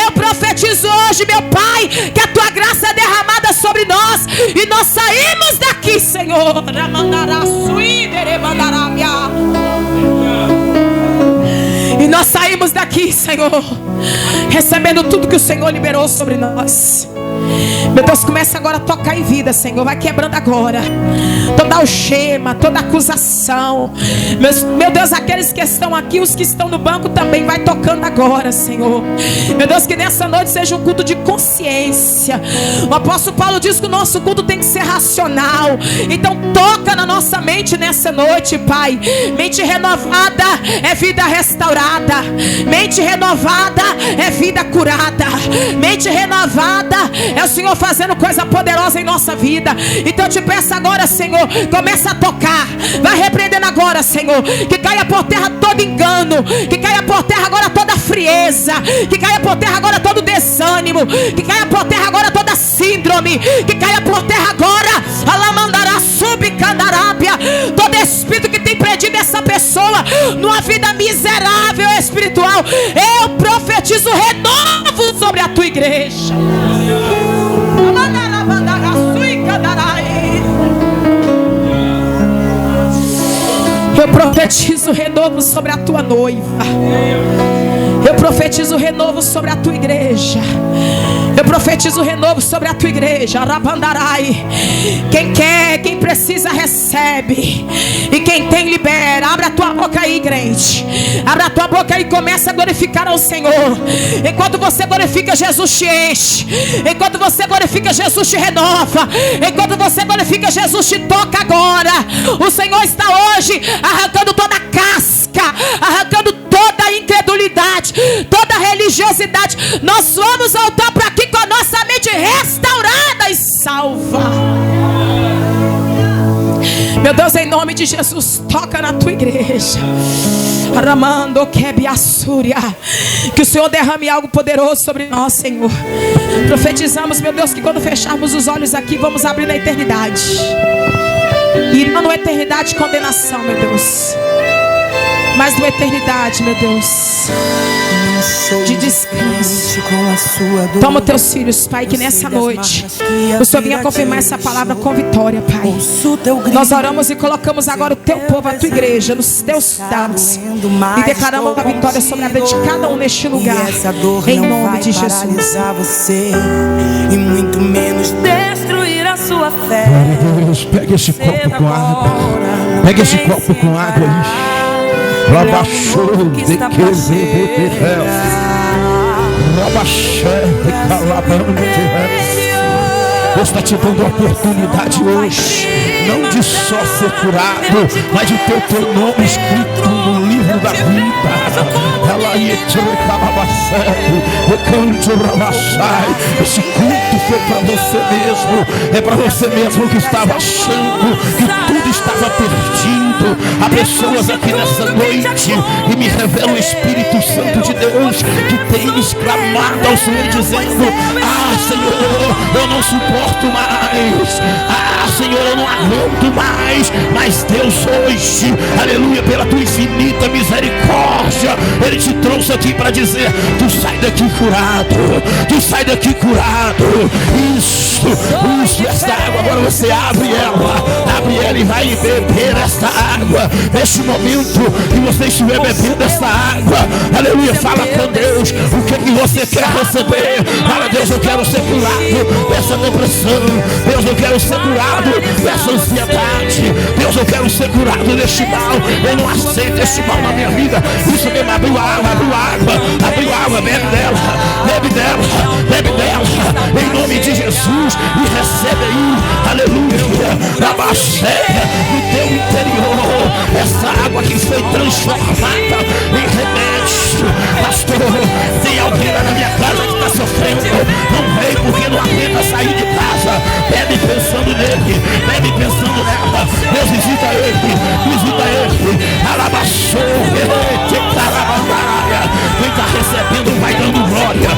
Speaker 1: Eu profetizo hoje, meu Pai, que a tua graça é derramada sobre nós, e nós saímos daqui, Senhor. E nós saímos daqui, Senhor, recebendo tudo que o Senhor liberou sobre nós. Meu Deus, começa agora a tocar em vida, Senhor. Vai quebrando agora toda algema, toda acusação. Meu Deus, aqueles que estão aqui, os que estão no banco também, vai tocando agora, Senhor. Meu Deus, que nessa noite seja um culto de consciência. O apóstolo Paulo diz que o nosso culto tem que ser racional. Então toca na nossa mente nessa noite, Pai. Mente renovada é vida restaurada. Mente renovada é vida curada. Mente renovada é o Senhor fazendo coisa poderosa em nossa vida. Então eu te peço agora, Senhor, começa a tocar. Vai repreendendo agora, Senhor, que caia por terra todo engano, que caia por terra agora toda frieza, que caia por terra agora todo desânimo, que caia por terra agora toda síndrome, que caia por terra agora alamandará subcandarábia, todo espírito que tem prendido essa pessoa numa vida miserável espiritual. Eu profetizo renovo sobre a tua igreja. Eu profetizo renovo sobre a tua noiva. Eu profetizo renovo sobre a tua igreja. Eu profetizo renovo sobre a tua igreja. Rabandarai. Quem quer, quem precisa, recebe. E quem tem, libera. Abra a tua boca aí, crente. Abra a tua boca aí e começa a glorificar ao Senhor. Enquanto você glorifica, Jesus te enche. Enquanto você glorifica, Jesus te renova. Enquanto você glorifica, Jesus te toca agora. O Senhor está hoje arrancando toda a casca, arrancando toda a incredulidade, toda a religiosidade. Nós vamos voltar para aqui com a nossa mente restaurada e salva. Meu Deus, em nome de Jesus, toca na tua igreja. Ramando Kebiassúria. Que o Senhor derrame algo poderoso sobre nós, Senhor. Profetizamos, meu Deus, que quando fecharmos os olhos aqui, vamos abrir na eternidade. E não na eternidade de condenação, meu Deus, mas na eternidade, meu Deus, de descanso. Toma teus filhos, Pai, que nessa noite o Senhor venha confirmar essa palavra com vitória, Pai. Nós oramos e colocamos agora o teu povo, a tua igreja, nos teus dados, e declaramos a vitória sobre a vida de cada um neste lugar, em nome de Jesus.
Speaker 2: E muito menos destruir a sua fé.
Speaker 3: Deus, pega esse copo com água. Pega esse copo com água aí. Rabaixou de que Deus está te dando a oportunidade hoje, não de só ser curado, mas de ter o teu nome escrito no livro da vida. Esse culto foi para você mesmo. É para você mesmo que estava achando que tudo estava perdido. Há pessoas aqui nessa noite e me revela o Espírito Santo de Deus que tem exclamado ao Senhor dizendo: ah, Senhor, eu não suporto mais. Ah, Senhor, eu não aguento mais. Mas Deus hoje, aleluia, pela tua infinita misericórdia, Ele te trouxe aqui para dizer: tu sai daqui curado, tu sai daqui curado. Isso, esta água, agora você abre ela e vai beber esta água. Neste momento que você estiver bebendo esta água, aleluia, fala com Deus o que você quer receber. Fala: Deus, eu quero ser curado dessa depressão. Deus, eu quero ser curado dessa ansiedade. Deus, eu quero ser curado deste mal. Eu não aceito este mal na minha vida. Isso mesmo, abriu água, bebe dela, em nome de Jesus, e recebe aí, aleluia, na baixeira, no teu interior, essa água que foi transformada em remédio. Pastor, tem alguém lá na minha casa que está sofrendo, não vem porque não aguenta sair de casa. Bebe pensando nele, bebe pensando nela. Deus, visita ele, alabaçou, quem está recebendo vai dando glória.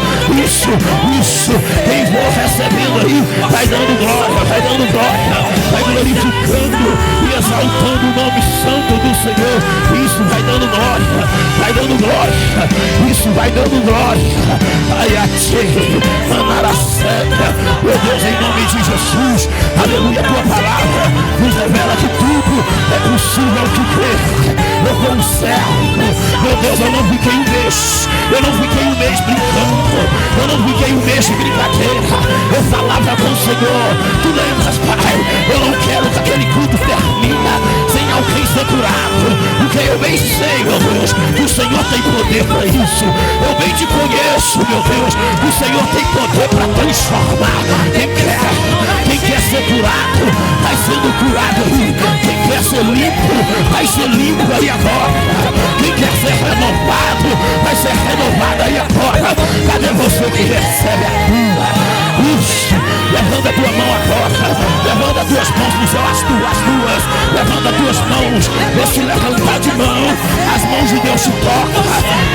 Speaker 3: Isso, quem for recebendo aí vai dando glória, vai glorificando e exaltando o nome santo do Senhor. Isso vai dando glória, isso vai dando glória. Ai, atire, manaracega, meu Deus, em nome de Jesus, aleluia, tua palavra nos revela que tudo é possível que crer. Eu como servo, meu Deus, eu não fiquei um mês brincando, eu não fiquei um mês de brincadeira. Eu falava com o Senhor: tu lembras, Pai, eu não quero que aquele culto termine sem alguém ser curado, porque eu bem sei, meu Deus, que o Senhor tem poder para isso. Eu bem te conheço, meu Deus, que o Senhor tem poder para transformar. Quem quer ser curado, vai sendo curado aí. Quem quer ser limpo, vai ser limpo aí agora. Quem quer ser renovado, vai ser renovado aí agora. Cadê você que recebe a cura? Isso, levanta a tua mão agora, levanta as tuas mãos no céu, as duas, levanta as tuas mãos. Esse levantar de mão, as mãos de Deus te tocam.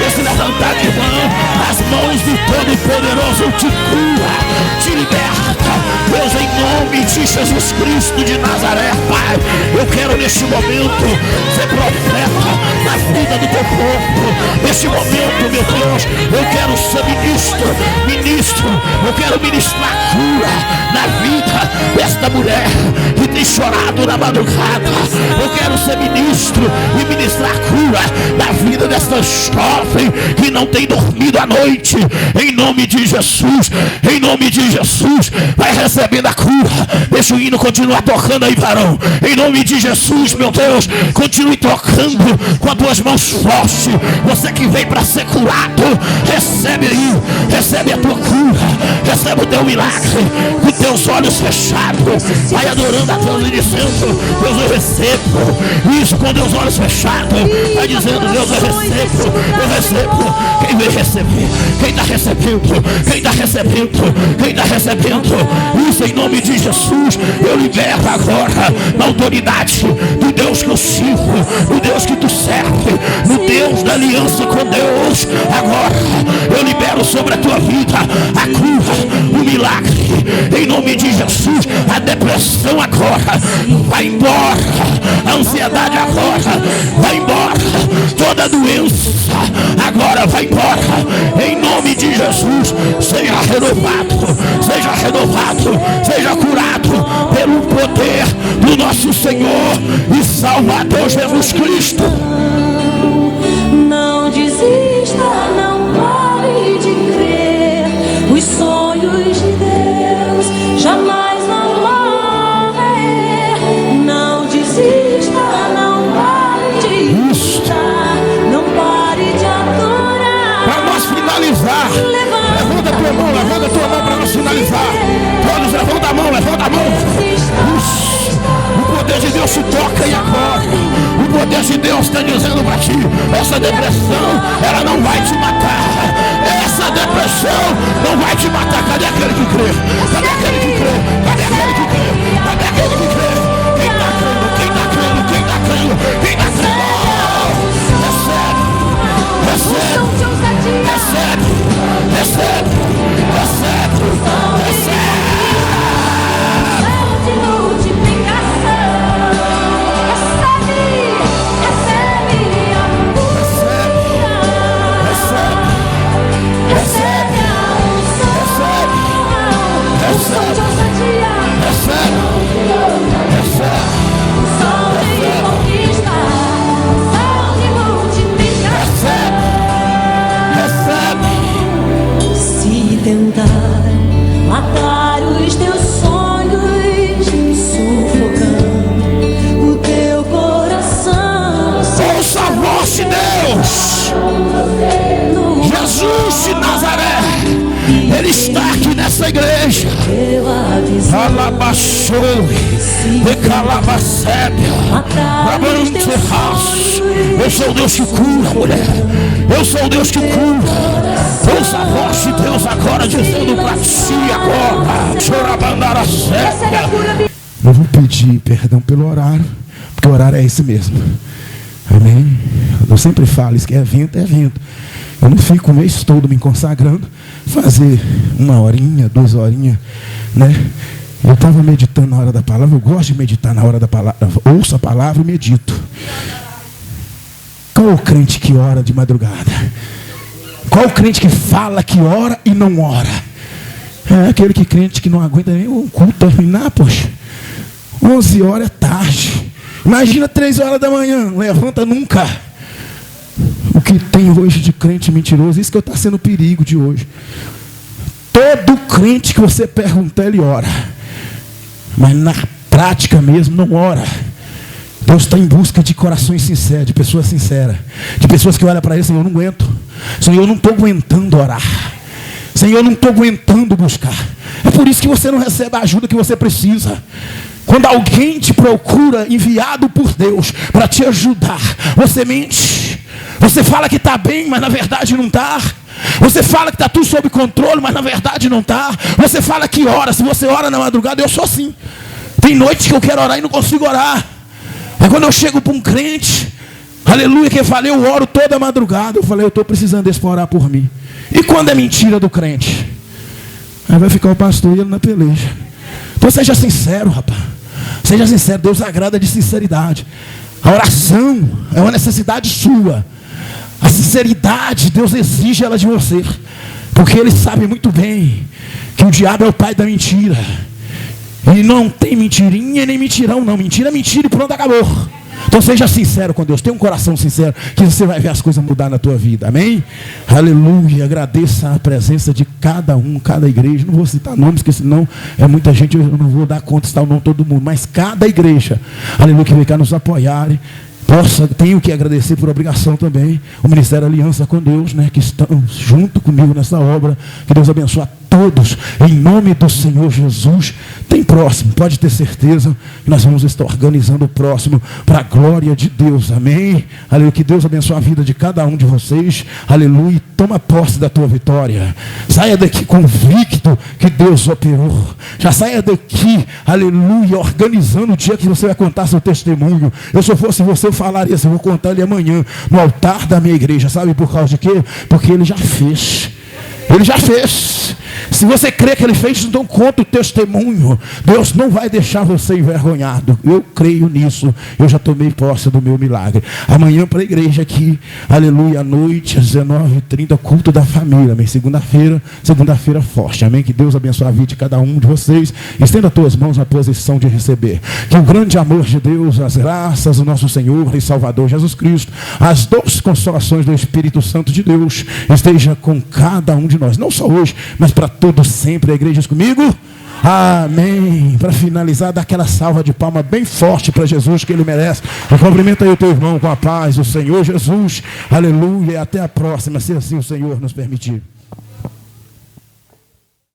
Speaker 3: Esse levantar de mão, as mãos do Todo-Poderoso te cura, te liberta. Deus, em nome de Jesus Cristo de Nazaré, Pai, eu quero neste momento ser profeta na vida do teu povo. Neste momento, meu Deus, eu quero ser ministro, eu quero ministrar cura na vida desta mulher que tem chorado na madrugada. Eu quero ser ministro e ministrar cura na vida desta jovem que não tem dormido à noite. Em nome de Jesus, vai recebendo a cura. Deixa o hino continuar tocando aí, varão. Em nome de Jesus, meu Deus, continue tocando com as tuas mãos fortes. Você que veio para ser curado, recebe aí, recebe a tua cura, recebe o teu milagre, com teus olhos fechados, vai adorando a Deus e dizendo: Deus, eu recebo. Isso, com teus olhos fechados, vai dizendo: Deus, eu recebo. Quem veio receber? Quem está recebendo? Isso, em nome de Jesus, eu libero agora na autoridade do Deus que eu sirvo, do Deus que tu serve, do Deus da aliança com Deus. Agora eu libero sobre a tua vida a cura, o milagre, em nome de Jesus. A depressão agora vai embora, a ansiedade agora vai embora, toda doença agora vai embora, em nome de Jesus. Seja renovado, seja curado pelo poder do nosso Senhor e Salvador Jesus Cristo.
Speaker 4: Não desista, não pare de crer. Os sonhos de Deus jamais vão morrer. Não desista, não pare de estar, não pare de adorar.
Speaker 3: Para nós finalizar, levanta a tua mão para nós finalizar. Todos levanta a mão. O poder de Deus te toca e agora. O poder de Deus está dizendo para ti: essa depressão, ela não vai te matar. Essa depressão não vai te matar. Cadê aquele que crê? Cadê aquele que crê? Quem está crendo? Recebe.
Speaker 4: De multiplicação.
Speaker 3: Eu sou o Deus que cura, mulher. Eu sou o Deus que cura. Ouça a voz de Deus agora dizendo para ti agora. Eu vou pedir perdão pelo horário, porque o horário é esse mesmo. Amém? Eu sempre falo, isso que é evento, é evento. Eu não fico o mês todo me consagrando, fazer 1 horinha, 2 horinhas, né? Eu estava meditando na hora da palavra, eu gosto de meditar na hora da palavra, ouço a palavra e medito. Qual o crente que ora de madrugada? Qual o crente que fala que ora e não ora? É aquele crente que não aguenta nem o culto terminar, poxa. 11 horas é tarde. Imagina 3 horas da manhã, não levanta nunca. O que tem hoje de crente mentiroso, isso que está sendo o perigo de hoje. Todo crente que você perguntar, ele ora. Mas na prática mesmo, não ora. Deus está em busca de corações sinceros, de pessoas sinceras. De pessoas que olham para ele, Senhor, eu não aguento. Senhor, eu não estou aguentando orar. Senhor, eu não estou aguentando buscar. É por isso que você não recebe a ajuda que você precisa. Quando alguém te procura, enviado por Deus, para te ajudar, você mente. Você fala que está bem, mas na verdade não está. Você fala que está tudo sob controle, mas na verdade não está. Você fala que ora. Se você ora na madrugada, eu sou assim. Tem noites que eu quero orar e não consigo orar. Aí quando eu chego para um crente, aleluia, que eu falei, eu oro toda madrugada. Eu falei, eu estou precisando desse para orar por mim. E quando é mentira do crente? Aí vai ficar o pastor e ele na peleja. Então seja sincero, rapaz. Seja sincero, Deus agrada de sinceridade. A oração é uma necessidade sua. A sinceridade, Deus exige ela de você. Porque Ele sabe muito bem que o diabo é o pai da mentira. E não tem mentirinha nem mentirão, não. Mentira é mentira e pronto, acabou. Então seja sincero com Deus. Tenha um coração sincero, que você vai ver as coisas mudar na tua vida. Amém? Aleluia. Agradeça a presença de cada um, cada igreja. Não vou citar nomes, porque senão é muita gente. Eu não vou dar conta de citar o nome de todo mundo. Mas cada igreja, aleluia, que vem cá nos apoiarem. Tenho que agradecer por obrigação também o Ministério Aliança com Deus, né, que estão junto comigo nessa obra. Que Deus abençoe a todos, em nome do Senhor Jesus. Tem próximo, pode ter certeza que nós vamos estar organizando o próximo para a glória de Deus, amém? Aleluia, que Deus abençoe a vida de cada um de vocês, aleluia, toma posse da tua vitória. Saia daqui convicto que Deus operou. Já saia daqui, aleluia, organizando o dia que você vai contar seu testemunho. Se eu fosse você, eu falaria assim, eu vou contar ele amanhã no altar da minha igreja. Sabe por causa de quê? Porque ele já fez. Ele já fez. Se você crê que ele fez, então conta o testemunho. Deus não vai deixar você envergonhado. Eu creio nisso. Eu já tomei posse do meu milagre. Amanhã para a igreja aqui, aleluia, à noite, às 19h30, culto da família. Amém? Segunda-feira forte. Amém? Que Deus abençoe a vida de cada um de vocês. Estenda as tuas mãos na posição de receber. Que o grande amor de Deus, as graças do nosso Senhor e Salvador Jesus Cristo, as doces consolações do Espírito Santo de Deus, esteja com cada um de nós. Não só hoje, mas para todos sempre. A igreja comigo? Amém. Para finalizar, dá aquela salva de palma bem forte para Jesus, que Ele merece. Cumprimenta aí o teu irmão com a paz do Senhor Jesus. Aleluia. E até a próxima, se assim o Senhor nos permitir.